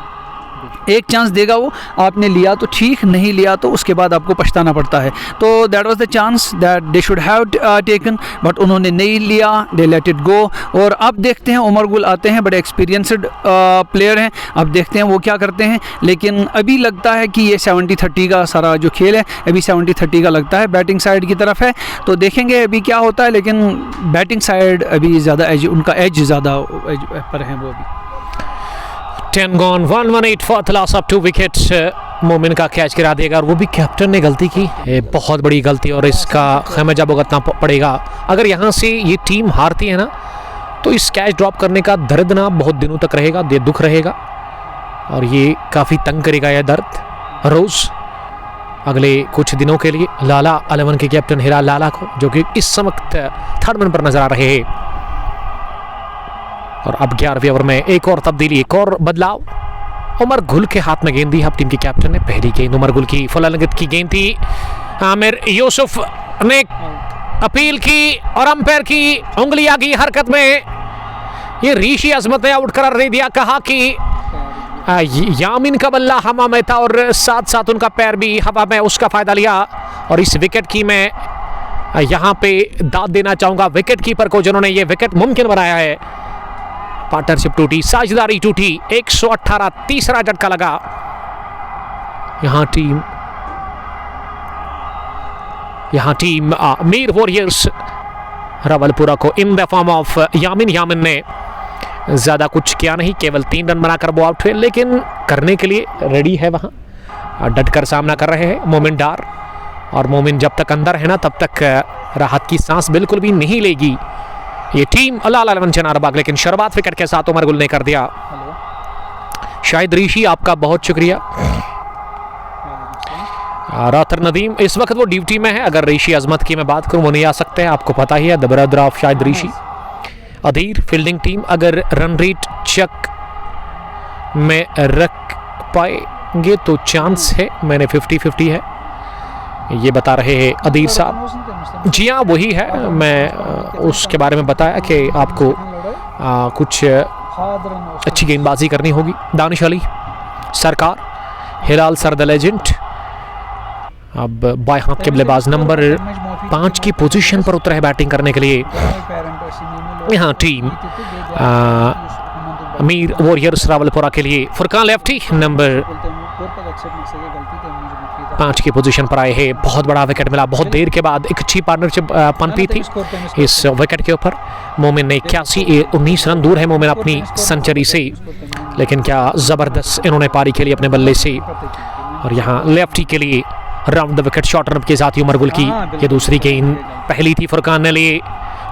एक चांस देगा वो, आपने लिया तो ठीक, नहीं लिया तो उसके बाद आपको पछताना पड़ता है। तो that was the chance that they should have taken, but उन्होंने नहीं लिया, दे लेट इट गो। और अब देखते हैं, उमर गुल आते हैं, बड़े एक्सपीरियंसड प्लेयर हैं, अब देखते हैं वो क्या करते हैं। लेकिन अभी लगता है कि ये 70-30 का सारा जो खेल है, अभी 70-30 का लगता है, बैटिंग साइड की तरफ है। तो देखेंगे अभी क्या होता है, लेकिन बैटिंग साइड अभी ज़्यादा एज, उनका एज ज़्यादा पर है वो अभी। 10 gone, 118 for the loss of 2 wickets। मोमिन का कैच गिरा देगा, और वो भी कैप्टन ने गलती की, बहुत बड़ी गलती, और इसका खमियाजा भुगतना पड़ेगा। अगर यहाँ से ये टीम हारती है ना, तो इस कैच ड्रॉप करने का दर्द ना बहुत दिनों तक रहेगा, दुख रहेगा, और ये काफ़ी तंग करेगा यह दर्द रोज़ अगले कुछ दिनों के लिए लाला अलेवन के कैप्टन हिलाल लाला को, जो कि इस वक्त 3rd मैन पर नजर आ रहे हैं। और अब 11वें ओवर में एक और तब्दीली, एक और बदलाव। उमर गुल के हाथ में गेंद दी अब टीम के कैप्टन ने। पहली गेंद उमर गुल की फुल लेंथ की गेंद थी, आमिर यूसुफ ने अपील की और अंपायर की उंगलियां की हरकत में ये ऋषि अजमत ने आउट करार दे दिया। कहा कि यामीन का बल्ला हवा में था और साथ साथ उनका पैर भी हवा में, उसका फायदा लिया, और इस विकेट की मैं यहाँ पे दाद देना चाहूंगा विकेट कीपर को जिन्होंने ये विकेट मुमकिन बनाया है। पार्टनरशिप टूटी, साझेदारी टूटी, 118 तीसरा झटका लगा। यहाँ टीम मीर वॉरियर्स रावलपुरा को in the form of Yamin ने ज़्यादा कुछ किया नहीं, केवल 3 रन बनाकर वो आउट हुए, लेकिन करने के लिए रेडी है, वहाँ डटकर सामना कर रहे हैं मोमिन डार। और मोमिन जब तक अंदर है ना तब तक राहत की सांस बिल्कुल भी नहीं लेगी ये टीम लाला 11 चिनारबाग। लेकिन शुरुआत विकेट के साथ उमर गुल ने कर दिया। शाहिद ऋषि आपका बहुत शुक्रिया। रातर नदीम इस वक्त वो ड्यूटी में है, अगर ऋषि अजमत की मैं बात करूं वो नहीं आ सकते हैं, आपको पता ही है, the brother of Shahid Rishi. Adhir fielding team अगर रन रेट चेक में रख पाएंगे तो चांस है, मैंने 50-50 है ये बता रहे हैं अधीर साहब। जी हाँ वही है, मैं उसके बारे में बताया कि आपको कुछ अच्छी गेंदबाजी करनी होगी। दानिश अली सरकार, हिलाल सर द लेजेंड अब बाएं हाथ के बल्लेबाज नंबर 5 की पोजीशन पर उतरे है बैटिंग करने के लिए। यहाँ टीम मीर वॉरियर्स रावलपुरा के लिए फुरकान लेफ्टी नंबर 5 की पोजीशन पर आए हैं। बहुत बड़ा विकेट मिला, बहुत देर के बाद एक अच्छी पार्टनरशिप पनपी थी इस विकेट के ऊपर। मोमिन ने 19 रन दूर है मोमिन अपनी सेंचुरी से, लेकिन क्या ज़बरदस्त इन्होंने पारी के लिए अपने बल्ले से। और यहाँ लेफ्टी के लिए round the wicket short run के साथ ही उमर गुल की ये दूसरी गेंद, पहली थी फुरकान ने लिए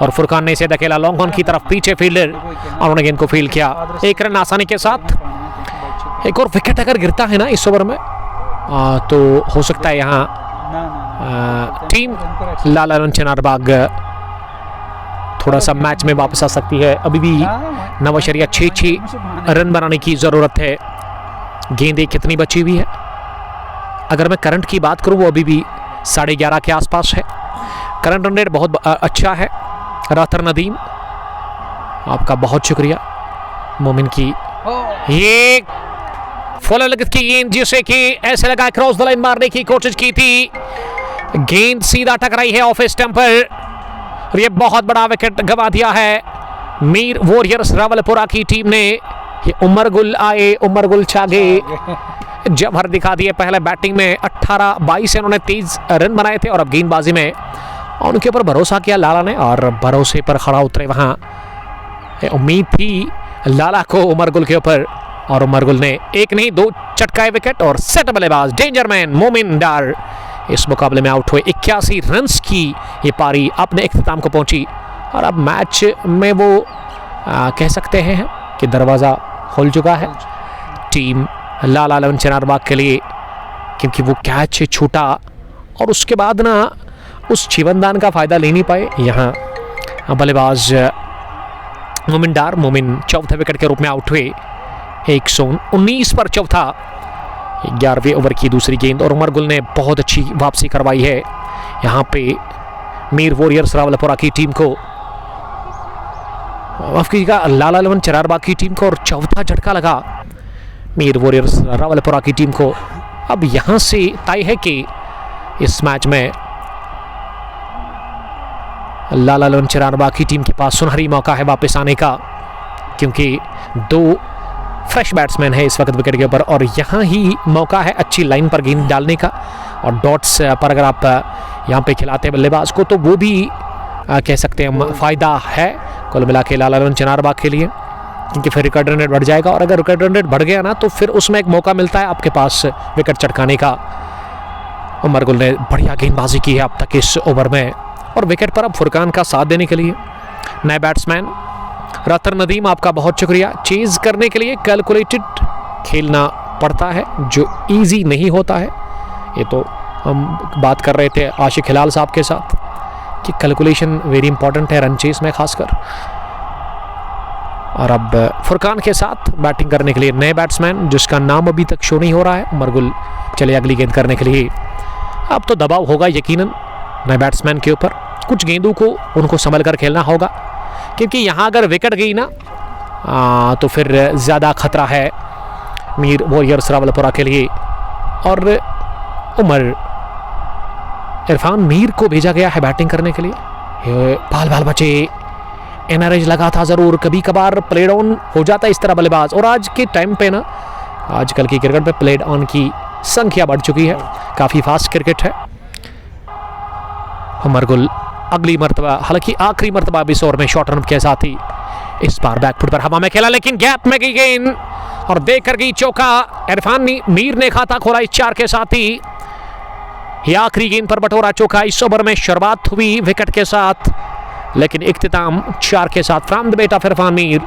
और फुरकान ने इसे धकेला लॉन्ग ऑन की तरफ, पीछे फील्डर और उन्होंने गेंद को फील्ड किया। 1 रन आसानी के साथ। एक और विकेट अगर गिरता है ना इस ओवर में तो हो सकता है यहाँ टीम लाला चिनारबाग थोड़ा सा मैच में वापस आ सकती है। अभी भी नवाशरिया 6 रन बनाने की ज़रूरत है। गेंदें कितनी बची हुई है, अगर मैं करंट की बात करूं वो अभी भी 11.5 के आसपास है। करंट रन रेट बहुत अच्छा है। रातर नदीम आपका बहुत शुक्रिया। मोमिन की ये फुल लेग की गेंद जिसे कि ऐसे लगा क्रॉस द लाइन मारने की कोशिश की थी, गेंद सीधा टकराई है ऑफ स्टंप पर और ये बहुत बड़ा विकेट गंवा दिया है मीर वॉरियर्स रावलपुरा की टीम ने। ये उमर गुल आए, उमर गुल छागे जबहर दिखा दिए। पहले बैटिंग में 18-22 से उन्होंने 23 रन बनाए थे और अब गेंदबाजी में उनके ऊपर भरोसा किया लाला ने और भरोसे पर खड़ा उतरे। वहाँ उम्मीद थी लाला को उमर गुल के ऊपर और उमर गुल ने 1 नहीं 2 चटकाए विकेट और सेट बल्लेबाज डेंजरमैन मोमिन डार इस मुकाबले में आउट हुए। 81 रन्स की ये पारी अपने इख्तिताम को पहुंची और अब मैच में वो कह सकते हैं कि दरवाज़ा खुल चुका है टीम लाला 11 चिनारबाग के लिए, क्योंकि वो कैच छूटा और उसके बाद ना उस जीवनदान का फ़ायदा ले नहीं पाए। यहाँ बल्लेबाज मोमिन डार, मोमिन चौथे विकेट के रूप में आउट हुए। 119 पर चौथा, 11वें ओवर की दूसरी गेंद और उमर गुल ने बहुत अच्छी वापसी करवाई है यहाँ पे मीर वॉरियर्स रावलपुरा की टीम को। माफ कीजिएगा लाला 11 चिनारबाग की टीम को और चौथा झटका लगा मीर वॉरियर्स रावलपुरा की टीम को। अब यहाँ से तय है कि इस मैच में लाला 11 चिनारबाग की टीम के पास सुनहरी मौका है वापस आने का, क्योंकि 2 फ्रेश बैट्समैन है इस वक्त विकेट के ऊपर और यहाँ ही मौका है अच्छी लाइन पर गेंद डालने का। और डॉट्स पर अगर आप यहाँ पे खिलाते हैं बल्लेबाज को तो वो भी कह सकते हैं फ़ायदा है कुल मिला के लाला 11 चिनारबाग के लिए, क्योंकि फिर विकेट रन रेट बढ़ जाएगा और अगर विकेट रन रेट बढ़ गया ना तो फिर उसमें एक मौका मिलता है आपके पास विकेट चटकाने का। उमर गुल ने बढ़िया गेंदबाजी की है अब तक इस ओवर में और विकेट पर अब फुरकान का साथ देने के लिए नए बैट्समैन रातर नदीम आपका बहुत शुक्रिया। चेज़ करने के लिए कैलकुलेटेड खेलना पड़ता है जो इजी नहीं होता है। ये तो हम बात कर रहे थे आशिक हिलाल साहब के साथ कि कैलकुलेशन वेरी इंपॉर्टेंट है रन चेस में खासकर। और अब फुरकान के साथ बैटिंग करने के लिए नए बैट्समैन जिसका नाम अभी तक शो नहीं हो रहा है। उमर गुल चले अगली गेंद करने के लिए। अब तो दबाव होगा यकीनन नए बैट्समैन के ऊपर, कुछ गेंदों को उनको संभल कर खेलना होगा, क्योंकि यहाँ अगर विकेट गई ना तो फिर ज़्यादा खतरा है मीर वॉरियर्स रावलपुरा के लिए। और उमर इरफान मीर को भेजा गया है बैटिंग करने के लिए। बाल बाल बचे, एनआरएच लगा था ज़रूर, कभी कभार प्लेड ऑन हो जाता है इस तरह बल्लेबाज। और आज के टाइम पे ना, आजकल की क्रिकेट में प्लेड ऑन की संख्या बढ़ चुकी है, काफ़ी फास्ट क्रिकेट है। उमर गुल अगली मरतबा, हालांकि आखिरी मरतबा भी 100 में शॉर्ट रन के साथ ही इस बार बैकफुट पर हवा में खेला, लेकिन गैप में गई गेंद और देख कर गई चौका। इरफान मीर ने खाता खोला इस 4 के साथ ही। यह आखिरी गेंद पर बटोरा चौका। इस ओवर में शुरुआत हुई विकेट के साथ, लेकिन इख्तिताम 4 के साथ from the bat of Irfan Mir.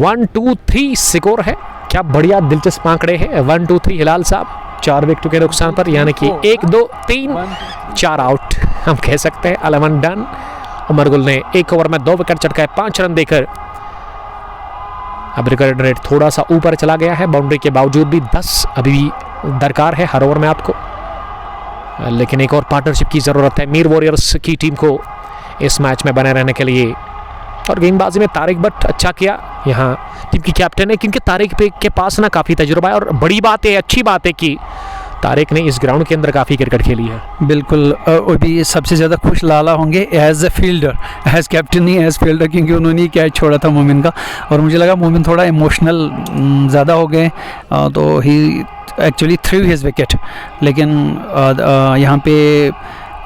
1-2-3 score है। क्या बढ़िया दिलचस्प आंकड़े हैं। 1-2-3 हिलाल साहब 4 विकेटों के नुकसान पर, यानी कि 1-2-3-4 आउट हम कह सकते हैं। 11 डन। उमर गुल ने 1 ओवर में 2 विकेट चटकाए 5 रन देकर। अब रिकॉर्ड रेट थोड़ा सा ऊपर चला गया है, बाउंड्री के बावजूद भी 10 अभी भी दरकार है हर ओवर में आपको, लेकिन एक और पार्टनरशिप की ज़रूरत है मीर वॉरियर्स की टीम को इस मैच में बने रहने के लिए। और गेंदबाजी में तारिक भट्ट अच्छा किया यहाँ टीम की कैप्टन है, क्योंकि तारिक के पास ना काफ़ी तजुर्बा है। और बड़ी बात है, अच्छी बात है कि तारिक ने इस ग्राउंड के अंदर काफ़ी क्रिकेट खेली है। बिल्कुल, और भी सबसे ज़्यादा खुश लाला होंगे as a fielder, as captain नहीं एज फील्डर, क्योंकि उन्होंने कैच छोड़ा था मोमिन का। और मुझे लगा मोमिन थोड़ा इमोशनल ज़्यादा हो गए, तो ही एक्चुअली थ्रू हिज विकेट। लेकिन यहाँ पे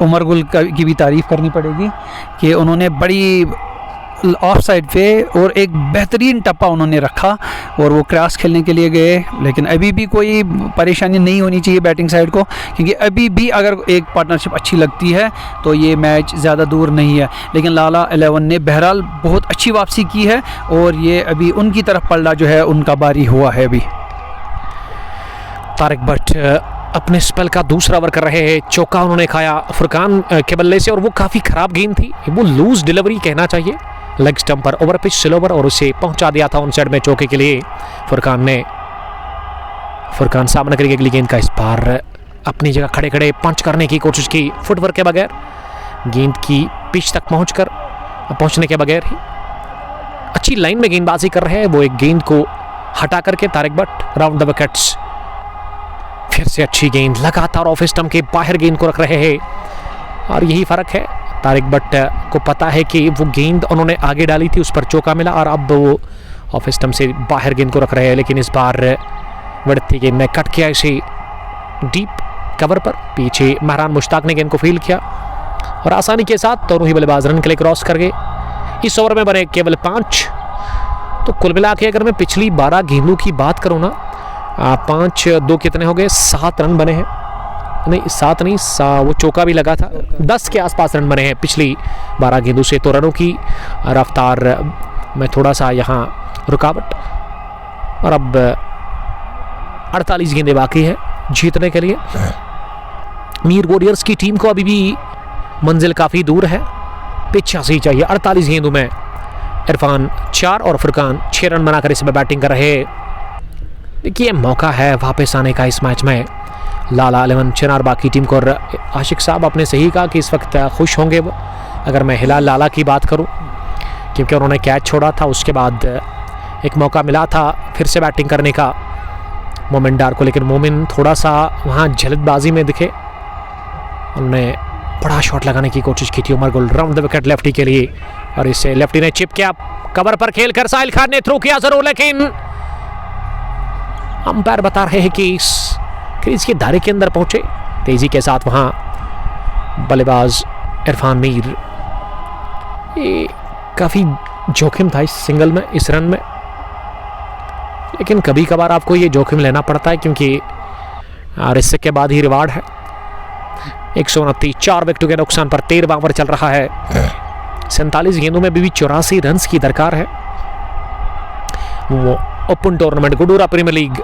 उमर गुल की भी तारीफ़ करनी पड़ेगी कि उन्होंने बड़ी ऑफ साइड पे और एक बेहतरीन टप्पा उन्होंने रखा और वो क्रॉस खेलने के लिए गए। लेकिन अभी भी कोई परेशानी नहीं होनी चाहिए बैटिंग साइड को, क्योंकि अभी भी अगर एक पार्टनरशिप अच्छी लगती है तो ये मैच ज़्यादा दूर नहीं है। लेकिन लाला 11 ने बहरहाल बहुत अच्छी वापसी की है और ये अभी उनकी तरफ पलड़ा जो है उनका बारी हुआ है। अभी तारिक भट्ट अपने स्पेल का दूसरा ओवर कर रहे हैं। चौका उन्होंने खाया फुरकान के बल्ले से, और वो काफ़ी ख़राब गेंद थी, वो लूज डिलीवरी कहना चाहिए। लेग स्टंप पर ओवर पिच स्लोवर और उसे पहुंचा दिया था उन साइड में चौके के लिए। फुरकान सामने करके अगली गेंद का इस बार अपनी जगह खड़े खड़े पंच करने की कोशिश की, फुटवर्क के बगैर, गेंद की पिच तक पहुंचने के बगैर ही। अच्छी लाइन में गेंदबाजी कर रहे हैं वो, एक गेंद को हटा करके Tariq Bhatt round the wickets. फिर से अच्छी गेंद, लगातार ऑफ स्टंप के बाहर गेंद को रख रहे हैं, और यही फ़र्क है। तारिक भट्ट को पता है कि वो गेंद उन्होंने आगे डाली थी, उस पर चौका मिला, और अब वो ऑफ स्टंप से बाहर गेंद को रख रहे हैं। लेकिन इस बार बढ़ती गेंद में कट किया इसे डीप कवर पर, पीछे महरान मुश्ताक ने गेंद को फील्ड किया और आसानी के साथ दोनों ही बल्लेबाज रन के लिए क्रॉस कर गए। इस ओवर में बने केवल 5। तो कुल मिला के अगर मैं पिछली 12 गेंदों की बात करूँ ना, 5-2 कितने हो गए, 7 रन बने हैं। नहीं 7 नहीं, वो चौका भी लगा था, 10 के आसपास रन बने हैं पिछली 12 गेंदों से। तो रनों की रफ्तार में थोड़ा सा यहाँ रुकावट, और अब 48 गेंदें बाकी है जीतने के लिए। मीर वॉरियर्स की टीम को अभी भी मंजिल काफ़ी दूर है, पिच ऐसी चाहिए। 48 गेंदों में इरफान 4 और फुरकान 6 रन बनाकर इसमें बैटिंग कर रहे हैं। देखिए मौका है वापस आने का इस मैच में लाला 11 चिनारबाग की टीम को। और आशिक साहब आपने सही कहा कि इस वक्त खुश होंगे वो, अगर मैं हिलाल लाला की बात करूं, क्योंकि उन्होंने कैच छोड़ा था, उसके बाद एक मौका मिला था फिर से बैटिंग करने का मोमिन डार को, लेकिन मोमिन थोड़ा सा वहाँ जल्दबाजी में दिखे। उन्होंने बड़ा शॉट लगाने की कोशिश की थी Umar Gul round the wicket lefty के लिए, और इसे लेफ्टी ने चिप किया, कवर पर खेलकर साहिल खान ने थ्रो किया जरूर, लेकिन अंपायर बता रहे हैं कि इस क्रीज के दायरे के अंदर पहुंचे तेजी के साथ वहां बल्लेबाज इरफान मीर। ये काफ़ी जोखिम था इस सिंगल में, इस रन में, लेकिन कभी कभार आपको ये जोखिम लेना पड़ता है, क्योंकि रिस्क के बाद ही रिवार्ड है। 129 4 विकेटों के नुकसान पर 13वां ओवर चल रहा है। 47 गेंदों में भी 84 रन की दरकार है। वो open tournament Gudura premier league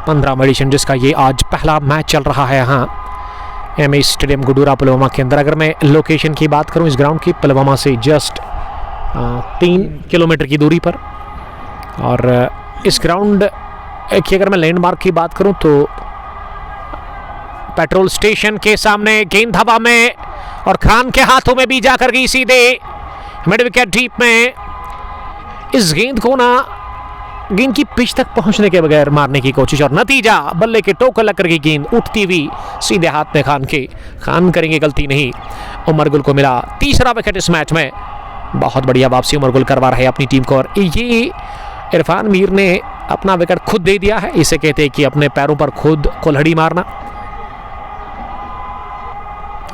15वां एडिशन, जिसका ये आज पहला मैच चल रहा है यहाँ एमए स्टेडियम गुडूरा पुलवामा के अंदर। अगर मैं लोकेशन की बात करूँ इस ग्राउंड की, पुलवामा से जस्ट 3 किलोमीटर की दूरी पर, और इस ग्राउंड की अगर मैं लैंडमार्क की बात करूँ तो पेट्रोल स्टेशन के सामने गेंद हवा में और खान के हाथों में भी जाकर गई सीधे मिड विकेट डीप में। इस गेंद को ना गेंद की पिच तक पहुंचने के बगैर मारने की कोशिश और नतीजा बल्ले के टोकर लग करके गेंद उठती हुई सीधे हाथ में खान करेंगे गलती नहीं। उमर गुल को मिला तीसरा विकेट इस मैच में। बहुत बढ़िया वापसी उमर गुल करवा रहे अपनी टीम को और ये इरफान मीर ने अपना विकेट खुद दे दिया है। इसे कहते हैं कि अपने पैरों पर खुद कुल्हाड़ी मारना।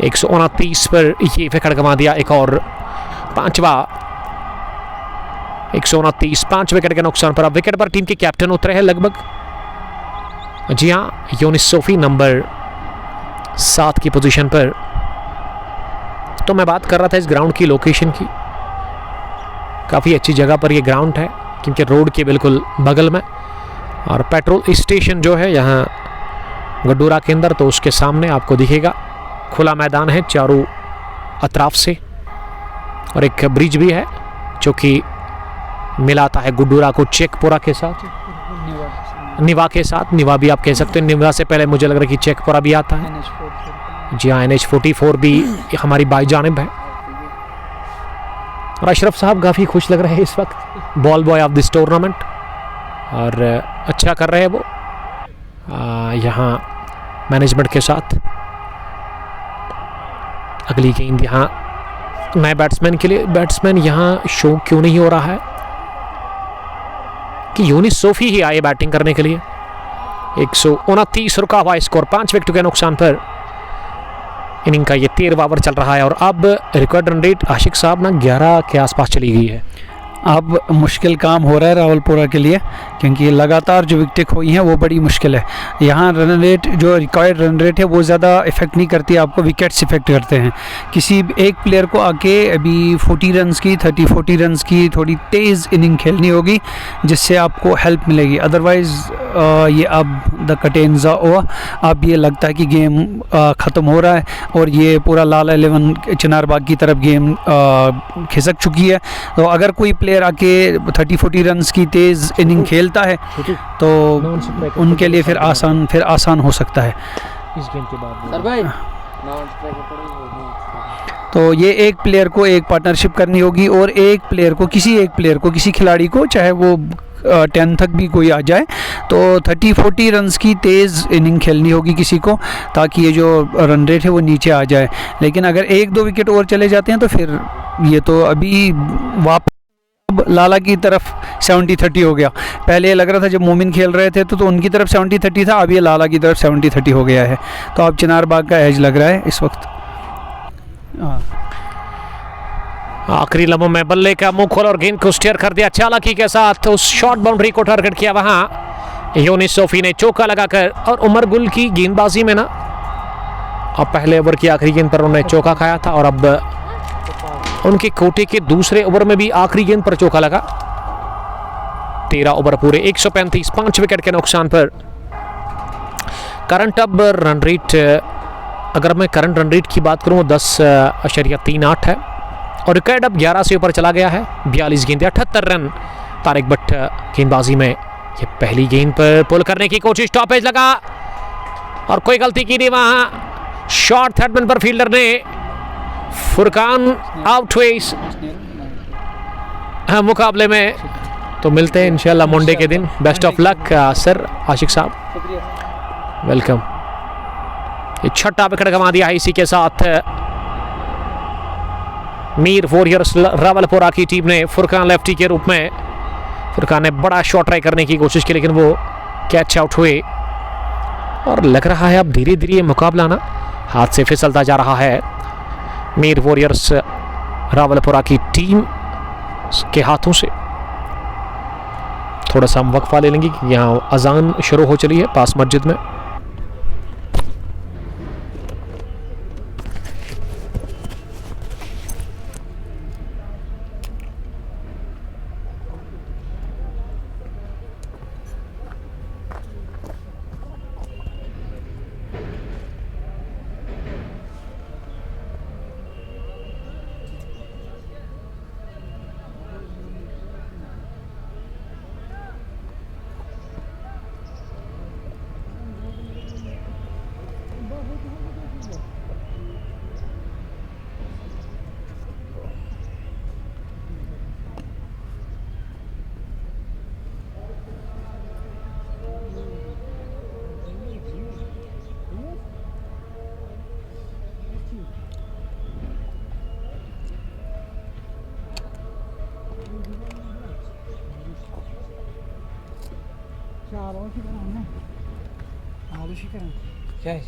129 पर ये विकेट गंवा दिया। एक और पांचवा 129 5 विकेट के नुकसान पर। अब विकेट पर टीम के कैप्टन उतरे हैं लगभग। जी हाँ, यूनिस सोफी नंबर 7 की पोजीशन पर। तो मैं बात कर रहा था इस ग्राउंड की लोकेशन की। काफ़ी अच्छी जगह पर ये ग्राउंड है क्योंकि रोड के बिल्कुल बगल में और पेट्रोल स्टेशन जो है यहाँ गड्डूरा के अंदर, तो उसके सामने आपको दिखेगा खुला मैदान है चारों अतराफ से और एक ब्रिज भी है जो कि मिलाता है गुड्डूरा को चेकपुरा के साथ, निवा के साथ। निवा भी आप कह सकते हैं, निवा से पहले मुझे लग रहा है कि चेकपुरा भी आता है। जी हाँ, NH44 भी हमारी बाई जानिब है। और अशरफ साहब काफ़ी खुश लग रहे हैं इस वक्त, ball boy of this tournament, और अच्छा कर रहे हैं वो यहाँ मैनेजमेंट के साथ। अगली गेंद यहाँ नए बैट्समैन के लिए। बैट्समैन यहाँ शो क्यों नहीं हो रहा है कि यूनिस सोफी ही आए बैटिंग करने के लिए। 129 रुका हुआ स्कोर 5 विकेट के नुकसान पर। इनिंग का ये 13वां ओवर चल रहा है और अब रिकॉर्ड रन रेट आशिक साहब ना 11 के आसपास चली गई है। अब मुश्किल काम हो रहा है रावलपुरा के लिए क्योंकि लगातार जो विकेटें खोई हैं वो बड़ी मुश्किल है। यहाँ रन रेट जो रिकॉर्ड रन रेट है वो ज़्यादा इफेक्ट नहीं करती, आपको विकेट्स इफेक्ट करते हैं। किसी एक प्लेयर को आके अभी 40 रन्स की 30-40 रन्स की थोड़ी तेज़ इनिंग खेलनी होगी जिससे आपको हेल्प मिलेगी। अदरवाइज़ ये अब द कटेन्स ओवर, अब ये लगता है कि गेम ख़त्म हो रहा है और ये पूरा लाल 11 चिनारबाग की तरफ गेम खिसक चुकी है। तो अगर कोई प्लेयर आके 30-40 रन्स की तेज़ इनिंग खेलता है तो उनके लिए फिर आसान हो सकता है। इस गेम के बाद तो ये एक प्लेयर को एक पार्टनरशिप करनी होगी और किसी एक प्लेयर को किसी खिलाड़ी को, चाहे वो 10 तक भी कोई आ जाए, तो 30-40 रन्स की तेज़ इनिंग खेलनी होगी किसी को, ताकि ये जो रन रेट है वो नीचे आ जाए। लेकिन अगर 1-2 विकेट और चले जाते हैं तो फिर ये तो अभी वापस लाला की तरफ 70-30 हो गया। पहले लग रहा था जब मोमिन खेल रहे थे तो उनकी तरफ 70-30 था, अब ये लाला की तरफ 70-30 हो गया है। तो अब चिनारबाग का एज लग रहा है इस वक्त। आखिरी लम्हों में बल्ले का मुंह खोल और गेंद को स्टेयर कर दिया चालाकी के साथ। उस शॉर्ट बाउंड्री को टारगेट किया वहां यूनिस सोफी ने चौका लगाकर। और उमर गुल की गेंदबाजी में ना, अब पहले ओवर की आखिरी गेंद पर उन्होंने चौका खाया था और अब उनके कोटे के दूसरे ओवर में भी आखिरी गेंद पर चौका लगा। 13 ओवर पूरे 135 5 विकेट के नुकसान पर। करंट अब रन रेट, अगर मैं करंट रन रेट की बात करूं 10.38 है और रिकॉर्ड अब 11 से ऊपर चला गया है। 42 गेंदें 78 रन। तारिक भट्ट गेंदबाजी में ये पहली गेंद पर पुल करने की कोशिश, टॉपेज लगा और कोई गलती की नहीं वहां। शॉर्ट थर्डमैन पर फील्डर ने फुरकान आउट हुए इस मुकाबले में। तो मिलते हैं इंशाल्लाह मंडे के दिन। बेस्ट ऑफ लक सर आशिक साहब, वेलकम। ये छठा विकेट गंवा दिया है इसी के साथ मीर वॉरियर्स रावलपुरा की टीम ने। फुरकान लेफ्टी के रूप में, फुरकान ने बड़ा शॉट ट्राई करने की कोशिश की लेकिन वो कैच आउट हुए। और लग रहा है अब धीरे धीरे ये मुकाबला ना हाथ से फिसलता जा रहा है मीर वॉरियर्स रावलपुरा की टीम के हाथों से। थोड़ा सा हम वक्फा ले लेंगे कि यहाँ अजान शुरू हो चली है पास मस्जिद में। क्या है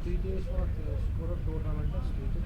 3 days for score tournament stage.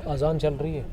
अजान चल रही है।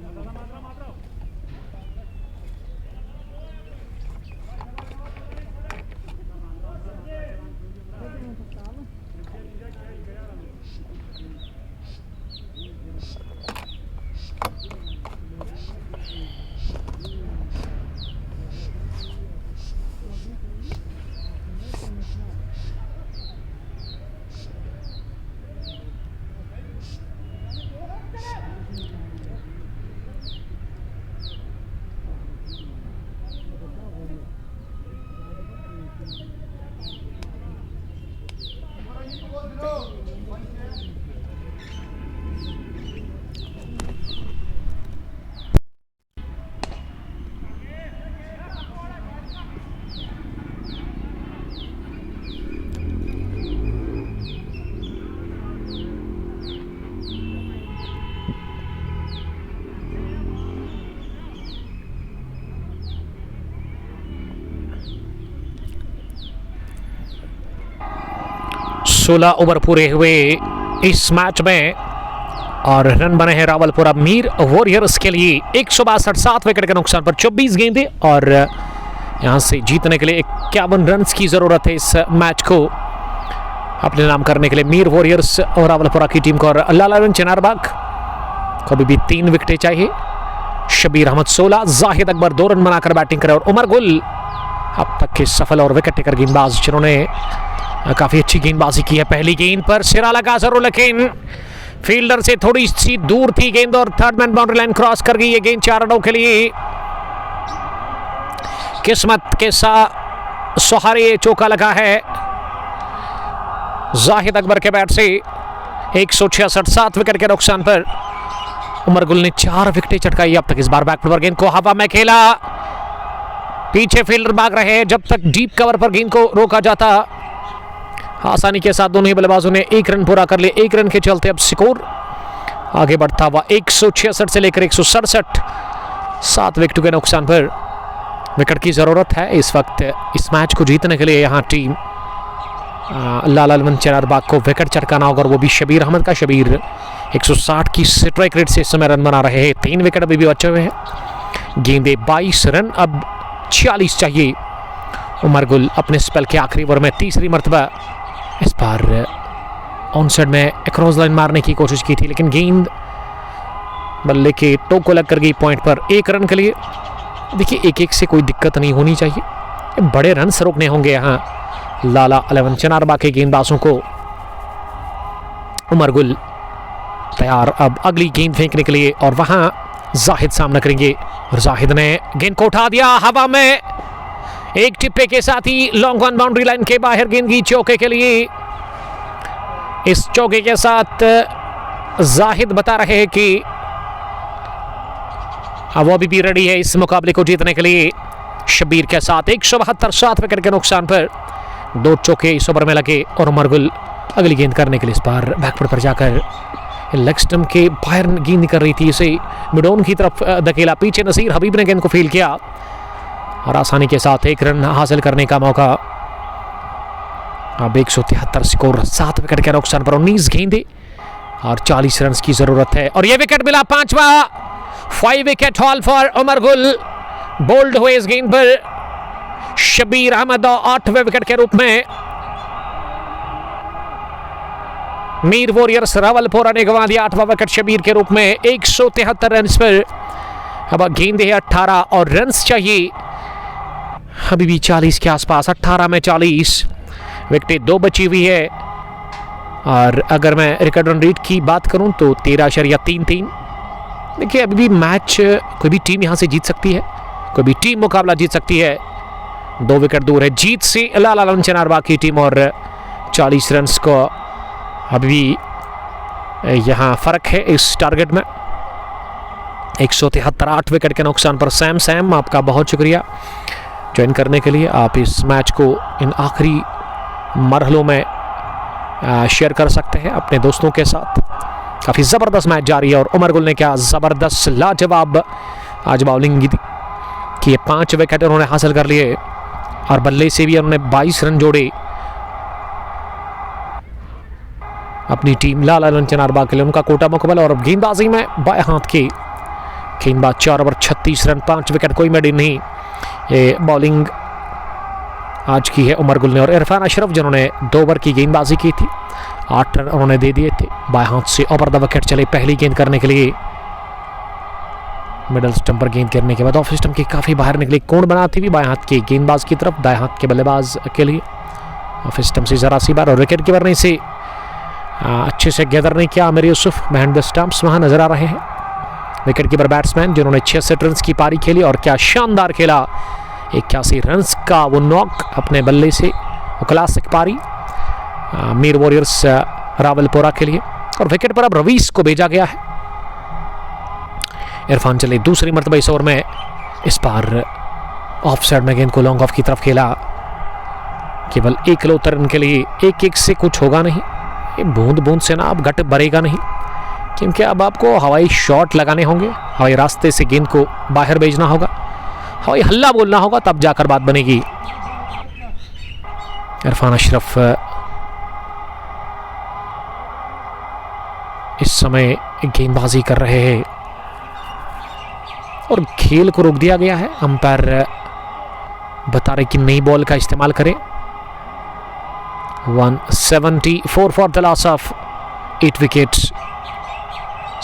सोलह ओवर पूरे हुए इस मैच में और रन बने हैं रावलपुरा मीर वॉरियर्स के लिए 162 7 विकेट के नुकसान पर 24 गेंदें और यहां से जीतने के लिए 51 रन की जरूरत है इस मैच को अपने नाम करने के लिए मीर वॉरियर्स और रावलपुरा की टीम को। और लालारन चिनारबाग को भी 3 विकेटें चाहिए। शबीर अहमद 16, जाहिद अकबर 2 रन बनाकर बैटिंग करे और उमर गुल अब तक के सफल और विकेट टेकर गेंदबाज जिन्होंने काफी अच्छी गेंदबाजी की है। पहली गेंद पर सिरा लगा जरूर लेकिन फील्डर से थोड़ी सी दूर थी गेंद और third man boundary line cross कर गई ये गेंद 4 रनों के लिए। किस्मत के सहारे चौका लगा है। जाहिद अकबर के बैट से 166, 7 विकेट के नुकसान पर उमर गुल ने 4 विकेटें चटकाई अब तक। इस बार बैक पर गेंद को हवा में खेला, पीछे फील्डर भाग रहे हैं, जब तक डीप कवर पर गेंद को रोका जाता आसानी के साथ दोनों ही बल्लेबाजों ने 1 रन पूरा कर लिया। 1 रन के चलते अब स्कोर आगे बढ़ता हुआ 166 से लेकर 167, 7 विकेटों के नुकसान पर। विकेट की ज़रूरत है इस वक्त इस मैच को जीतने के लिए। यहाँ टीम लाला लजपत चिनारबाग को विकेट चटकाना होगा, और वो भी शबीर अहमद का। शबीर 160 की स्ट्राइक रेट से इस समय रन बना रहे हैं। 3 विकेट अभी भी बचे हुए हैं। गेंदे 22 रन, अब 40 चाहिए। उमर गुल अपने स्पेल के आखिरी ओवर में तीसरी मरतबा इस बार ऑन साइड में क्रॉस लाइन मारने की कोशिश की थी, लेकिन गेंद बल्ले के टो को लग कर गई पॉइंट पर। 1 रन के लिए देखिए 1-1 से कोई दिक्कत नहीं होनी चाहिए, बड़े रन रोकने होंगे यहाँ लाला लजपत चिनारबाग के गेंदबाजों को। उमर गुल तैयार अब अगली गेंद फेंकने के लिए, और वहां जाहिद सामना करेंगे, और जाहिद ने गेंद को उठा दिया हवा में। एक टिप्पे के साथ ही लॉन्ग ऑन बाउंड्री लाइन के बाहर गेंद की चौके के लिए। इस चौके के साथ जाहिद बता रहे हैं कि वो अभी भी रेडी है इस मुकाबले को जीतने के लिए। शबीर के साथ 172, 7 विकेट के नुकसान पर 2 चौके इस ओवर में लगे, और उमर गुल अगली गेंद करने के लिए इस बार बैकफुट पर जाकर लेग स्टंप के बाहर गेंद निकल रही थी, इसे मिडॉन की तरफ धकेला। पीछे नसीर हबीब ने गेंद को फील्ड किया और आसानी के साथ 1 रन हासिल करने का मौका। अब 173 स्कोर, 7 विकेट के नुकसान पर 19 गेंदें और 40 रन की जरूरत है, और यह विकेट मिला 5वां। 5 wicket haul for Umar Gul. Bold हुए इस गेंद पर शबीर अहमद, 8वें विकेट के रूप में मीर वॉरियर्स रावलपोरा ने गंवा दिया 8वां विकेट शबीर के रूप में 173 रन पर। अब गेंद है 18 और रन चाहिए अभी भी 40 के आसपास। 18 में 40, विकेटें 2 बची हुई है, और अगर मैं रिकॉर्ड रन रेट की बात करूं तो 13.33। देखिए अभी भी मैच कोई भी टीम यहां से जीत सकती है, कोई भी टीम मुकाबला जीत सकती है। 2 विकेट दूर है जीत से लाला लजपत चिनारबाग की टीम, और 40 रन को अभी भी यहाँ फ़र्क है इस टारगेट में। 173, 8 विकेट के नुकसान पर। सैम आपका बहुत शुक्रिया ज्वाइन करने के लिए। आप इस मैच को इन आखिरी मरहलों में शेयर कर सकते हैं अपने दोस्तों के साथ। काफ़ी ज़बरदस्त मैच जारी है, और उमर गुल ने क्या ज़बरदस्त लाजवाब आज बॉलिंग की। 5 विकेट उन्होंने हासिल कर लिए, और बल्ले से भी उन्होंने 22 रन जोड़े अपनी टीम लाला लजपत चिनारबाग के लिए। उनका कोटा मुकम्मल, और अब गेंदबाजी में बाएं हाथ की गेंदबाज 4 ओवर 36 रन, 5 विकेट, कोई मेडल नहीं। ये बॉलिंग आज की है उमर गुल ने, और इरफान अशरफ जिन्होंने 2 ओवर की गेंदबाजी की थी, 8 रन उन्होंने दे दिए थे। बाएं हाथ से ओवर द विकेट चले पहली गेंद करने के लिए। मिडल स्टंप पर गेंद करने के बाद ऑफ स्टंप के काफ़ी बाहर निकली, कोण बनाती हुई बाएं हाथ के गेंदबाज की तरफ, दाएं हाथ के बल्लेबाज के लिए। ऑफ स्टंप से जरा सी बार, और विकेट कीपर ने इसे अच्छे से गैदर नहीं किया। Aamir Yusuf behind the stumps वहाँ नजर आ रहे हैं। विकेट कीपर बैट्समैन जिन्होंने 66 रन की पारी खेली, और क्या शानदार खेला। 81 रन का वो नॉक अपने बल्ले से, वो क्लासिक पारी मीर वॉरियर्स रावलपोरा के लिए। और विकेट पर अब रवीस को भेजा गया है। इरफान चले दूसरी मरतबा इस ओवर में, इस बार ऑफ साइड में गेंद को लॉन्ग ऑफ की तरफ खेला। केवल 1 रन के लिए। 1-1 से कुछ होगा नहीं, ये बूंद बूंद से ना अब घट भरेगा नहीं, क्योंकि अब आपको हवाई शॉट लगाने होंगे, हवाई रास्ते से गेंद को बाहर भेजना होगा, हवाई हल्ला बोलना होगा, तब जाकर बात बनेगी। इरफान अशरफ इस समय गेंदबाजी कर रहे हैं, और खेल को रोक दिया गया है। अंपायर बता रहे कि नई बॉल का इस्तेमाल करें। 174 for the loss of 8 wickets.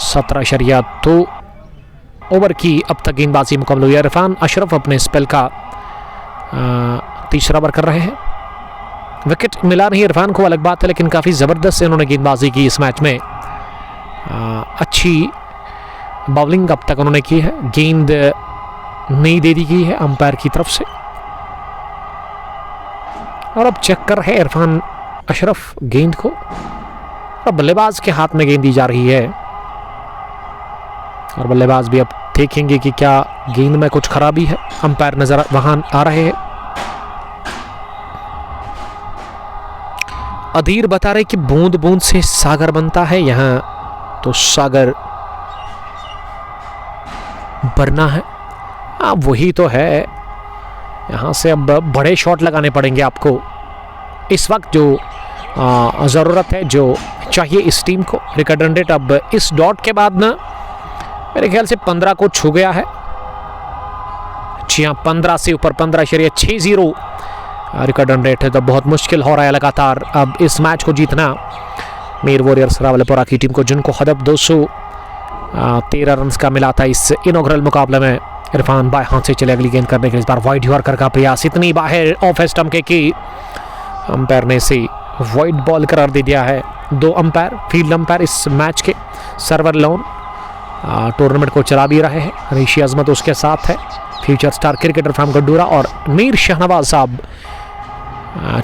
17.2 over की अब तक गेंदबाजी मुकम्मल हुई है। इरफान अशरफ अपने स्पेल का तीसरा ओवर कर रहे हैं। विकेट मिला नहीं इरफान को, अलग बात है, लेकिन काफ़ी ज़बरदस्त से उन्होंने गेंदबाजी की इस मैच में। अच्छी बॉलिंग अब तक उन्होंने की है। गेंद नहीं दे दी गई है अंपायर की तरफ से, और अब चेक कर रहे हैं इरफान अशरफ गेंद को, और बल्लेबाज के हाथ में गेंद दी जा रही है, और बल्लेबाज भी अब देखेंगे कि क्या गेंद में कुछ खराबी है। अंपायर नजर वहां आ रहे हैं। अधीर बता रहे कि बूंद बूंद से सागर बनता है, यहाँ तो सागर भरना है। वही तो है, यहाँ से अब बड़े शॉट लगाने पड़ेंगे आपको इस वक्त, जो ज़रूरत है, जो चाहिए इस टीम को। रिकॉर्ड रन रेट अब इस डॉट के बाद ना मेरे ख्याल से 15 को छू गया है। जी हाँ, 15 से ऊपर 15.60 रिकॉर्ड रन रेट है, तो बहुत मुश्किल हो रहा है लगातार अब इस मैच को जीतना मीर वॉरियर्स रावलपुरा की टीम को, जिनको हदफ 213 रन का मिला था इस इनॉग्रल मुकाबले में। इरफान बाएं हाथ से चले अगली गेंद करने के लिए, इस बार वाइड यॉर्कर का प्रयास इतनी बाहर ऑफ स्टंप के कि अंपायर ने इसे वाइड बॉल करार दे दिया है। 2 अंपायर, फील्ड अंपायर इस मैच के, सर्वर लोन टूर्नामेंट को चला भी रहे हैं। ऋषि अजमत उसके साथ है, फ्यूचर स्टार क्रिकेटर फ्रॉम गड्डूरा, और मीर शाहनवाज साहब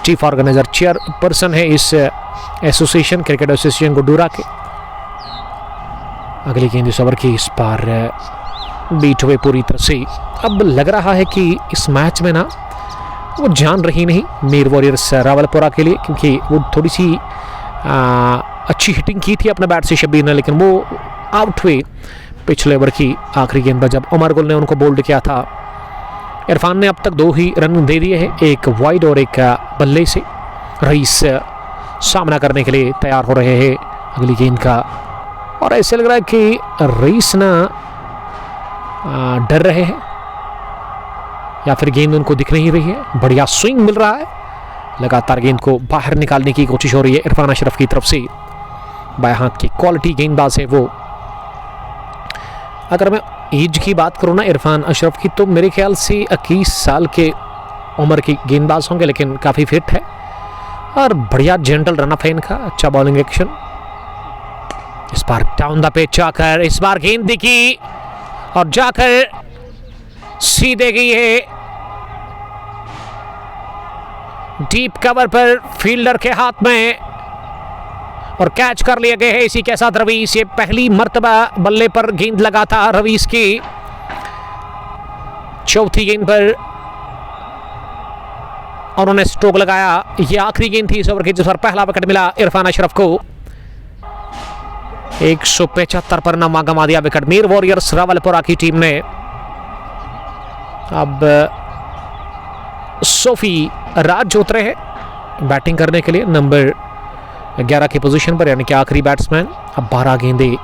चीफ ऑर्गेनाइजर, चेयरपर्सन है इस एसोसिएशन, क्रिकेट एसोसिएशन गड्डूरा के। अगली गेंद इस ओवर की, इस बार बीट हुए पूरी तरह से। अब लग रहा है कि इस मैच में ना वो जान रही नहीं मीर वॉरियर्स रावलपुरा के लिए, क्योंकि वो थोड़ी सी अच्छी हिटिंग की थी अपने बैट से शब्बीर ने, लेकिन वो आउट हुए पिछले ओवर की आखिरी गेंद पर जब उमर गुल ने उनको बोल्ड किया था। इरफान ने अब तक 2 ही रन दे दिए हैं, एक वाइड और एक बल्ले से। रईस सामना करने के लिए तैयार हो रहे हैं अगली गेंद का, और ऐसे लग रहा है कि रईस ना डर रहे हैं या फिर गेंद उनको दिख नहीं रही है। बढ़िया स्विंग मिल रहा है, लगातार गेंद को बाहर निकालने की कोशिश हो रही है इरफान अशरफ की तरफ से। बाएं हाथ की क्वालिटी गेंदबाज है वो। अगर मैं एज की बात करूँ ना इरफान अशरफ की, तो मेरे ख्याल से 21 साल के उम्र की गेंदबाज होंगे, लेकिन काफ़ी फिट है और बढ़िया जेंटल रन अप है इनका, अच्छा बॉलिंग एक्शन। इस बार डाउन द पिच जाकर इस बार गेंद दिखी और जाकर सीधे गई है डीप कवर पर फील्डर के हाथ में, और कैच कर लिए गए हैं इसी के साथ रवीश। ये पहली मर्तबा बल्ले पर गेंद लगा था रवीश की, चौथी गेंद पर उन्होंने स्ट्रोक लगाया। ये आखिरी गेंद थी इस ओवर की जिस पर पहला विकेट मिला इरफान अशरफ को। 175 पर नामा गंवा दिया विकेट मीर वॉरियर्स रावलपुरा की टीम ने। अब सोफी राज उतरे हैं बैटिंग करने के लिए नंबर 11 की पोजीशन पर, यानी कि आखिरी बैट्समैन। अब 12 गेंदें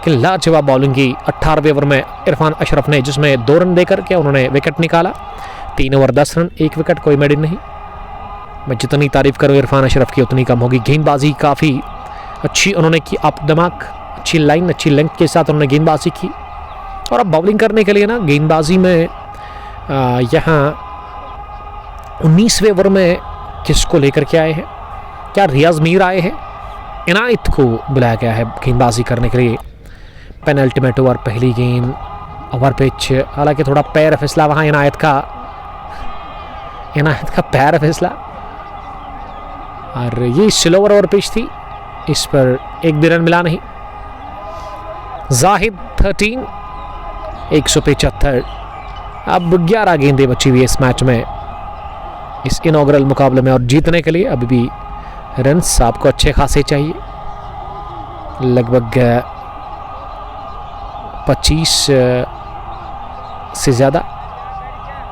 कि लाजवाब बॉलिंग की 18वें ओवर में इरफान अशरफ ने, जिसमें 2 रन देकर के उन्होंने विकेट निकाला। 3 ओवर 10 रन, 1 विकेट, कोई मेडन नहीं। मैं जितनी तारीफ करूँ इरफान अशरफ की उतनी कम होगी। गेंदबाजी काफ़ी अच्छी उन्होंने की, अप दिमाग, अच्छी लाइन, अच्छी लेंथ के साथ उन्होंने गेंदबाजी की। और अब बॉलिंग करने के लिए ना गेंदबाजी में यहाँ 19वें ओवर में किसको लेकर के आए हैं, क्या रियाज मीर आए हैं? इनायत को बुलाया गया है गेंदबाजी करने के लिए। पेनल्टीमेट ओवर, पहली गेंद, ओवर पिच, हालांकि थोड़ा पैर फिसला वहाँ इनायत का पैर फिसला, और ये स्लोवर ओवर पिच थी, इस पर एक भी रन मिला नहीं। जाहिद 13, 175। अब 11 गेंदें बची हुई है इस मैच में, इस इनॉग्रल मुकाबले में, और जीतने के लिए अभी भी रन्स आपको अच्छे खासे चाहिए, लगभग 25 से ज़्यादा,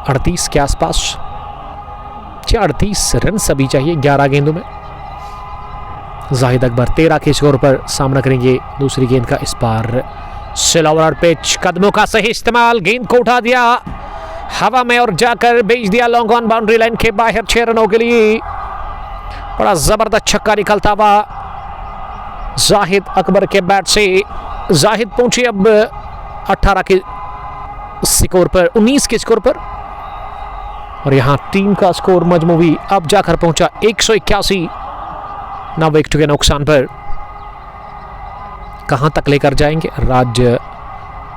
38 के आसपास, 38 रन सभी चाहिए 11 गेंदों में। जाहिद अकबर 13 के स्कोर पर सामना करेंगे दूसरी गेंद का। इस बार स्लोवर पिच, कदमों का सही इस्तेमाल, गेंद को उठा दिया हवा में और जाकर भेज दिया लॉन्ग ऑन बाउंड्री लाइन के बाहर 6 रनों के लिए। बड़ा जबरदस्त छक्का निकलता हुआ जाहिद अकबर के बैट से। जाहिद पहुंचे अब 18 के स्कोर पर, 19 के स्कोर पर, और यहां टीम का स्कोर मजमूवी अब जाकर पहुंचा 181, 9 विकेट के नुकसान पर। कहां तक लेकर जाएंगे राज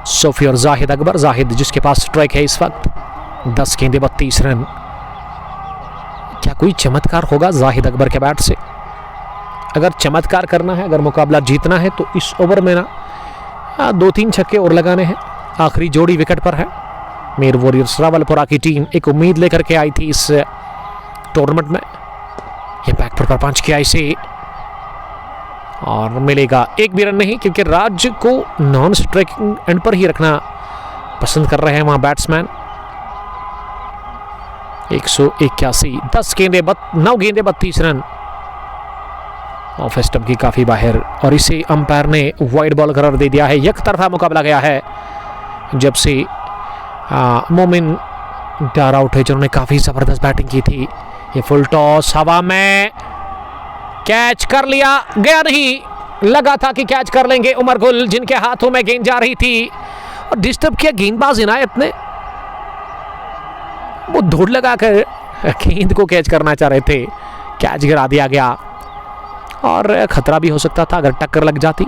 सोफी और जाहिद अकबर? जाहिद जिसके पास स्ट्राइक है इस वक्त, 10 गेंदें 32 रन। क्या कोई चमत्कार होगा जाहिद अकबर के बैट से? अगर चमत्कार करना है, अगर मुकाबला जीतना है तो इस ओवर में ना 2-3 छक्के और लगाने हैं। आखिरी जोड़ी विकेट पर है। मीर वॉरियर्स रावलपुरा की टीम एक उम्मीद लेकर के आई थी इस टूर्नामेंट में। ये बैक पर पंच किया इसे और मिलेगा एक भी रन नहीं, क्योंकि राज को नॉन स्ट्राइकिंग एंड पर ही रखना पसंद कर रहे हैं वहां बैट्समैन। 181, 10 गेंदे 9 गेंदे 32 रन। ऑफ स्टंप की काफी बाहर और इसे अंपायर ने वाइड बॉल करार दे दिया है। एक तरफा मुकाबला गया है जब से मोमिन डार आउट है, जिन्होंने काफी जबरदस्त बैटिंग की थी। ये फुल टॉस हवा में कैच कर लिया गया, नहीं लगा था कि कैच कर लेंगे उमर गुल, जिनके हाथों में गेंद जा रही थी और डिस्टर्ब किया गेंदबाज इनायत ने। वो दौड़ लगाकर गेंद को कैच करना चाह रहे थे, कैच गिरा दिया गया और खतरा भी हो सकता था अगर टक्कर लग जाती।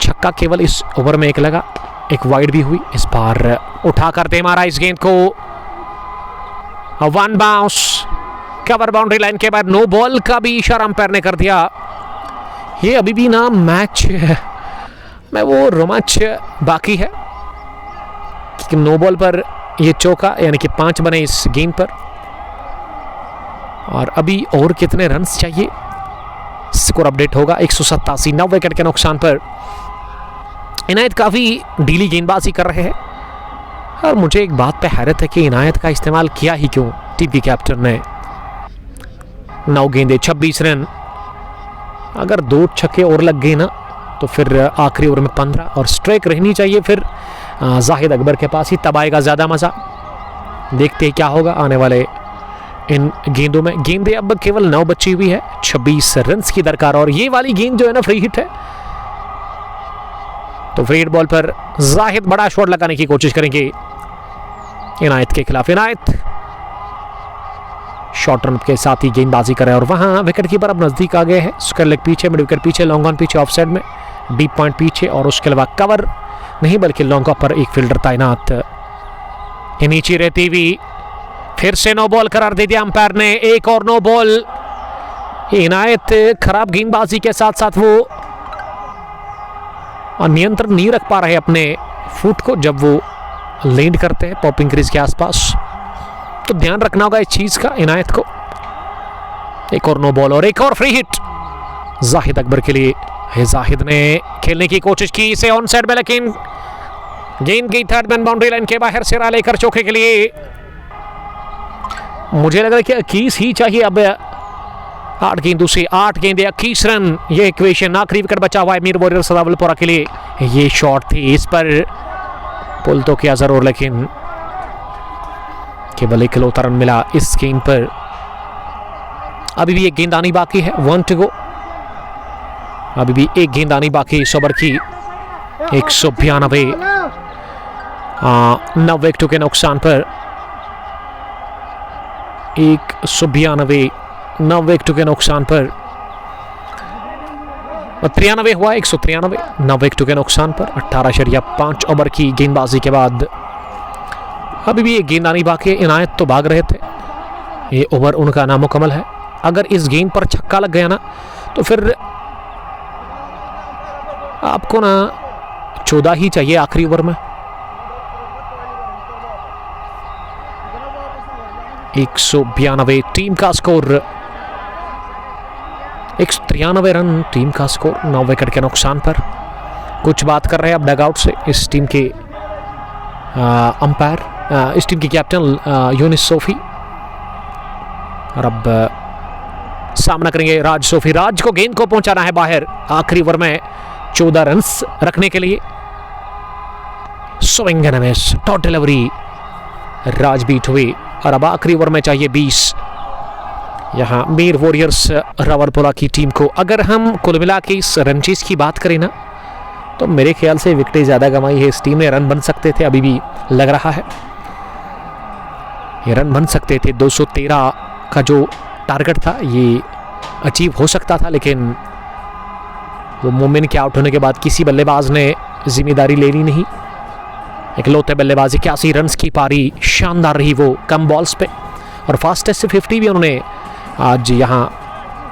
छक्का केवल इस ओवर में एक लगा, एक वाइड भी हुई। इस बार उठा करते मारा इस गेंद को, one bounce, cover boundary line के बाद नो बॉल का भी इशारा अंपायर ने कर दिया। ये अभी भी ना मैच में वो रोमांच बाकी है कि नो बॉल पर ये चौका, यानी कि 5 बने इस गेंद पर और अभी और कितने रन्स चाहिए स्कोर अपडेट होगा। 187, 9 विकेट के नुकसान पर इनायत काफी ढीली गेंदबाजी कर रहे हैं और मुझे एक बात पे हैरत है कि इनायत का इस्तेमाल किया ही क्यों टीम के कैप्टन ने। 9 गेंदे 26 रन, अगर 2 छक्के और लग गए ना तो फिर आखिरी ओवर में 15 और स्ट्राइक रहनी चाहिए फिर जाहिद अकबर के पास ही, तब आएगा ज़्यादा मज़ा। देखते हैं क्या होगा आने वाले इन गेंदों में। गेंदें अब केवल 9 बची हुई है, 26 रन की दरकार और ये वाली गेंद जो है ना फ्री हिट है, तो फ्री हिट बॉल पर जाहिद बड़ा शॉट लगाने की कोशिश करेंगे इनायत के खिलाफ। इनायत शॉर्ट रन के साथ ही गेंदबाजी करे और वहां विकेट कीपर अब नजदीक आ गए हैं। स्क्वायर लेग पीछे, मिड विकेट पीछे, लॉन्ग ऑन पीछे, ऑफ साइड में डीप पॉइंट पीछे और उसके अलावा कवर नहीं बल्कि लॉन्ग ऑफ पर एक फील्डर तैनात। नीचे रहती हुई फिर से नो बॉल करार दे दिया अंपायर ने, एक और नो बॉल। इनायत खराब गेंदबाजी के साथ साथ वो नियंत्रण नहीं रख पा रहे अपने फुट को जब वो लैंड करते हैं पॉपिंग क्रीज के आसपास, तो ध्यान रखना होगा इस चीज का इनायत को। एक और नो बॉल और एक और फ्री हिट जाहिद अकबर के लिए। जाहिद ने खेलने की कोशिश की इसे ऑन साइड में, लेकिन गेंद गई थर्ड मैन बाउंड्री लाइन के बाहर, सिरा लेकर चौके के लिए। मुझे लग रहा है कि 21 ही चाहिए अब 8 गेंदों से 8 गेंदे 21 रन, ये इक्वेशन। आखिरी विकेट बचा हुआ है मीर वॉरियर्स रावलपुरा के लिए। ये शॉट थी, इस पर पुल तो किया जरूर, लेकिन केवल 1 रन मिला इस गेंद पर। अभी भी एक गेंद आनी बाकी है, 1 टू गो। अभी भी एक गेंद आनी बाकी इस ओवर की। 192, 9 विकेटों के नुकसान पर 192, 9 विकेटों के नुकसान पर 93 हुआ, 193, 9 विकेटों के नुकसान पर 18.5 ओवर की गेंदबाजी के बाद अभी भी एक गेंद आनी बाकी है। इनायत तो भाग रहे थे, ये ओवर उनका नामुकम्मल है। अगर इस गेंद पर छक्का लग गया ना तो फिर आपको ना 14 ही चाहिए आखिरी ओवर में। 192 टीम का स्कोर, 193 रन टीम का स्कोर, 9 विकेट के नुकसान पर। कुछ बात कर रहे हैं अब डगआउट से इस टीम के अंपायर, इस टीम के कैप्टन यूनिस सोफी। और अब सामना करेंगे राज सोफी। राज को गेंद को पहुंचाना है बाहर आखिरी ओवर में 14 रन्स रखने के लिए। Swing and a miss, dot delivery, Raj beat हुई और अब आखिरी ओवर में चाहिए 20 यहाँ मीर वॉरियर्स रावलपुरा की टीम को। अगर हम कुल मिला के इस रन चेज की बात करें ना तो मेरे ख्याल से विकेटें ज़्यादा कमाई है इस टीम ने। रन बन सकते थे, अभी भी लग रहा है ये रन बन सकते थे। 213 का जो टारगेट था ये अचीव हो सकता था, लेकिन वो मोमिन के आउट होने के बाद किसी बल्लेबाज ने जिम्मेदारी ले ली नहीं। इकलौते बल्लेबाज 81 रन की पारी शानदार रही वो कम बॉल्स पे, और फास्टेस्ट से 50 भी उन्होंने आज यहाँ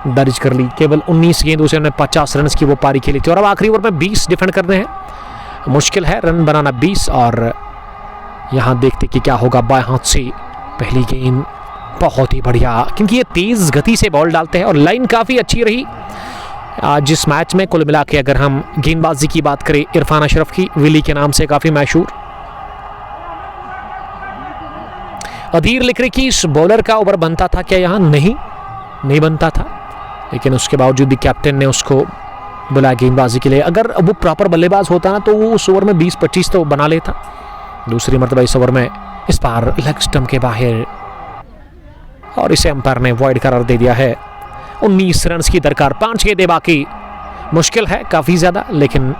दर्ज कर ली। केवल 19 गेंदों से उन्होंने 50 रन की वो पारी खेली थी और अब आखिरी ओवर में 20 डिफेंड करने हैं, मुश्किल है रन बनाना 20। और यहाँ देखते कि क्या होगा। बाएं हाथ से पहली गेंद बहुत ही बढ़िया, क्योंकि ये तेज़ गति से बॉल डालते हैं और लाइन काफ़ी अच्छी रही आज इस मैच में। कुल मिला के अगर हम गेंदबाजी की बात करें इरफान अशरफ की, विली के नाम से काफ़ी मशहूर, अधीर लिख रही कि इस बॉलर का ओवर बनता था क्या? यहाँ नहीं बनता था, लेकिन उसके बावजूद भी कैप्टन ने उसको बुलाया गेंदबाजी के लिए। अगर वो प्रॉपर बल्लेबाज होता ना तो वो उस ओवर में 20-25 तो बना लेता। दूसरी मरतबा इस ओवर में इस बार लेग स्टंप के बाहर और इसे अंपायर ने वॉइड करार दे दिया है। 19 रन की दरकार, 5 गेंदें बाकी। मुश्किल है काफ़ी ज़्यादा, लेकिन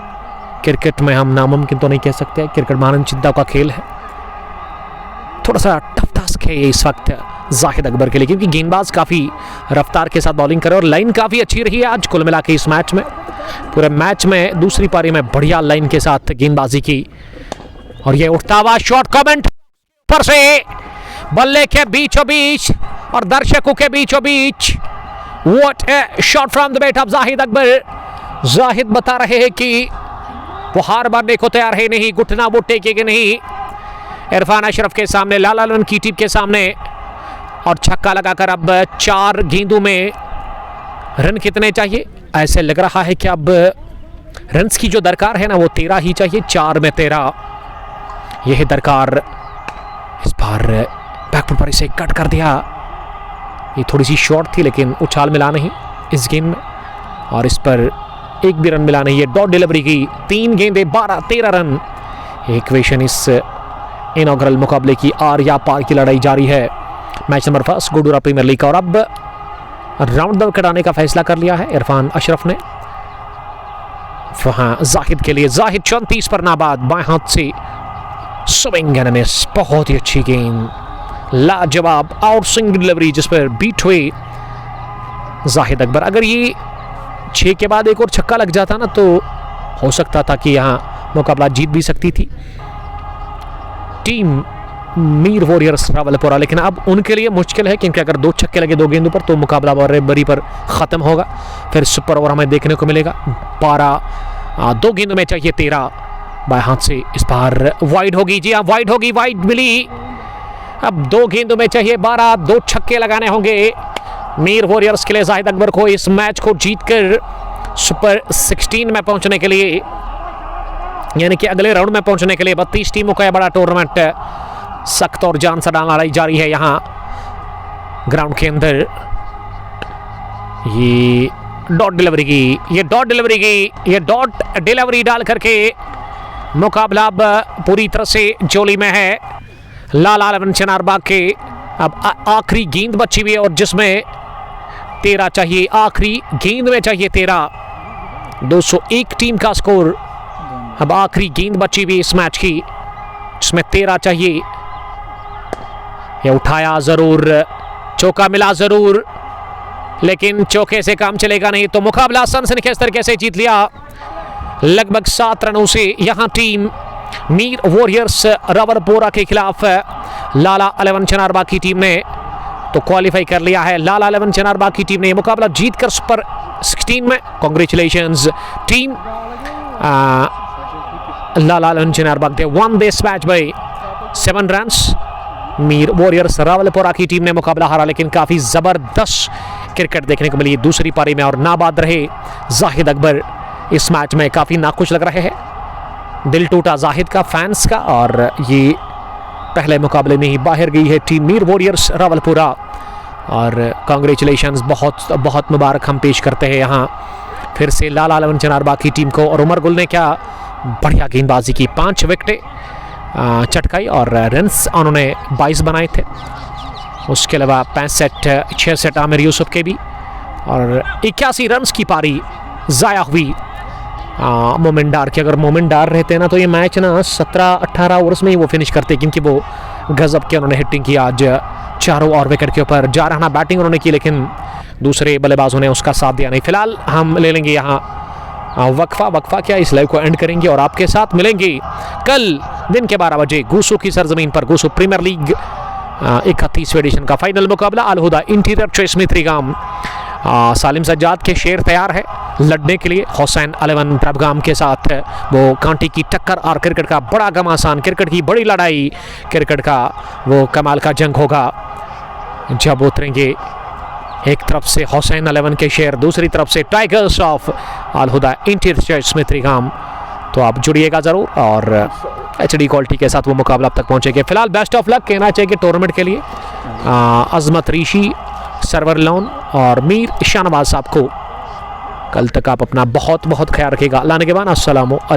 क्रिकेट में हम नामुमकिन तो नहीं कह सकते। क्रिकेट महान चिंता का खेल है, थोड़ा सा टफ टास्क है ये इस वक्त जाहिद अकबर के लिए, क्योंकि गेंदबाज काफ़ी रफ्तार के साथ बॉलिंग करे और लाइन काफ़ी अच्छी रही है आज कुल मिला के इस मैच में। पूरे मैच में दूसरी पारी में बढ़िया लाइन के साथ गेंदबाजी की। और ये उठता हुआ शॉट कमेंट पर से बल्ले के बीचों बीच और दर्शकों के बीचों बीच, what a shot from the bat of Zahid Akbar. Zahid बता रहे हैं कि वो हार मानने को तैयार है नहीं, घुटना वो टेकेंगे नहीं इरफान अशरफ के सामने, लाला लालन की टीम के सामने। और छक्का लगाकर अब 4 गेंदों में रन कितने चाहिए? ऐसे लग रहा है कि अब रन्स की जो दरकार है ना वो 13 ही चाहिए। 4 में 13 यह दरकार। इस बार बैकफुट पर इसे कट कर दिया। ये थोड़ी सी शॉर्ट थी लेकिन उछाल मिला नहीं इस गेंद में, और इस पर एक भी रन मिला नहीं। ये डॉट डिलीवरी की 3 गेंदें 12-13 रन। इक्वेशन इस इनॉग्रल मुकाबले की आर या पार की लड़ाई जारी है। मैच नंबर 1 गुडूरा प्रीमियर लीग का, और अब राउंड द कटाने का फैसला कर लिया है इरफान अशरफ ने। वहां जाहिद के लिए, जाहिद 34 पर नाबाद, बाएं हाथ से स्विंग एंड मिस, बहुत ही अच्छी गेंद, लाजवाब आउट स्विंग डिलीवरी जिस पर बीट हुए जाहिद अकबर। अगर ये 6 के बाद एक और छक्का लग जाता ना तो हो सकता था कि यहाँ मुकाबला जीत भी सकती थी टीम मीर वॉरियर्स रावलपुरा, लेकिन अब उनके लिए मुश्किल है, क्योंकि अगर 2 छक्के लगे 2 गेंदों पर तो मुकाबला बराबरी पर ख़त्म होगा। फिर सुपर ओवर हमें देखने को मिलेगा। 2 गेंदों में चाहिए 13, बाएं हाथ से इस बार वाइड होगी। जी हाँ, वाइड होगी, वाइड मिली। अब 2 गेंदों में चाहिए 12, 2 छक्के लगाने होंगे मीर वॉरियर्स के लिए जाहिद अकबर को इस मैच को जीतकर सुपर 16 में पहुंचने के लिए, यानी कि अगले राउंड में पहुंचने के लिए। 32 टीमों का यह बड़ा टूर्नामेंट सख्त और जान से डालना लड़ाई जारी है यहाँ ग्राउंड के अंदर। ये डॉट डिलीवरी की, ये डॉट डिलीवरी डाल करके मुकाबला अब पूरी तरह से जोली में है लाला लवन चनारबाग के। अब आखिरी गेंद बची हुई है और जिसमें 13 चाहिए, आखिरी गेंद में चाहिए 13। 201 टीम का स्कोर। अब आखिरी गेंद बची हुई इस मैच की जिसमें 13 चाहिए। ये उठाया जरूर, चौका मिला जरूर, लेकिन चौके से काम चलेगा नहीं, तो मुकाबला सनसनीखेज तरीके से जीत लिया लगभग 7 रनों से। यहां टीम मीर वॉरियर्स रावलपुरा के खिलाफ लाला 11 चनारबाग की टीम ने तो क्वालिफाई कर लिया है। लाला 11 चनारबाग की टीम ने मुकाबला जीतकर सुपर 16 में, congratulations team Lala 11 Chanarbagh. They won this match by 7 runs. Mir warriors Rawalpura की टीम ने मुकाबला हारा, लेकिन काफ़ी ज़बरदस्त क्रिकेट देखने को मिली दूसरी पारी में और नाबाद रहे जाहिद अकबर। इस मैच में काफ़ी नाखुश लग रहे हैं, दिल टूटा जाहिद का, फैंस का, और ये पहले मुकाबले में ही बाहर गई है टीम मीर वॉरियर्स रावलपुरा। और कांग्रेचुलेशंस, बहुत बहुत मुबारक हम पेश करते हैं यहाँ फिर से लाला 11 चनारबाग की टीम को। और उमर गुल ने क्या बढ़िया गेंदबाजी की, 5 विकेटें चटकाई और रन्स उन्होंने 22 बनाए थे। उसके अलावा 65-66 आमिर यूसुफ के भी, और 81 रन्स की पारी ज़ाया हुई मोमिन डार की। अगर मोमिन डार रहते ना तो ये मैच ना 17-18 ओवर्स में ही वो फिनिश करते, क्योंकि वो गजब के उन्होंने हिटिंग की आज चारों और विकेट के ऊपर। जारहाना बैटिंग उन्होंने की, लेकिन दूसरे बल्लेबाजों ने उसका साथ दिया नहीं। फिलहाल हम ले लेंगे यहाँ वक्फा क्या, इस लाइव को एंड करेंगे और आपके साथ मिलेंगे कल दिन के 12 बजे गूसू की सरजमीन पर। गूसू प्रीमियर लीग 31वें एडिशन का फाइनल मुकाबला अल हुदा इंटीरियर चेस मित्रिगाम। सालिम सज्जाद के शेर तैयार है लड़ने के लिए हुसैन 11 प्रभगाम के साथ। वो कांटे की टक्कर और क्रिकेट का बड़ा घमासान, क्रिकेट की बड़ी लड़ाई, क्रिकेट का वो कमाल का जंग होगा जब उतरेंगे एक तरफ से हुसैन 11 के शेर, दूसरी तरफ से tigers of Al Huda interior chess Mitrigam. तो आप जुड़िएगा ज़रूर और HD क्वालिटी के साथ वो मुकाबला अब तक पहुंचेंगे। फिलहाल बेस्ट ऑफ लक कहना चाहिए टूर्नामेंट के लिए अजमत ऋषि, सरवर लोन और मीर शाहनवाज साहब को। कल तक आप अपना बहुत बहुत ख्याल रखिएगा। अल्लाह ने के बाद अस्सलामु अलैकुम।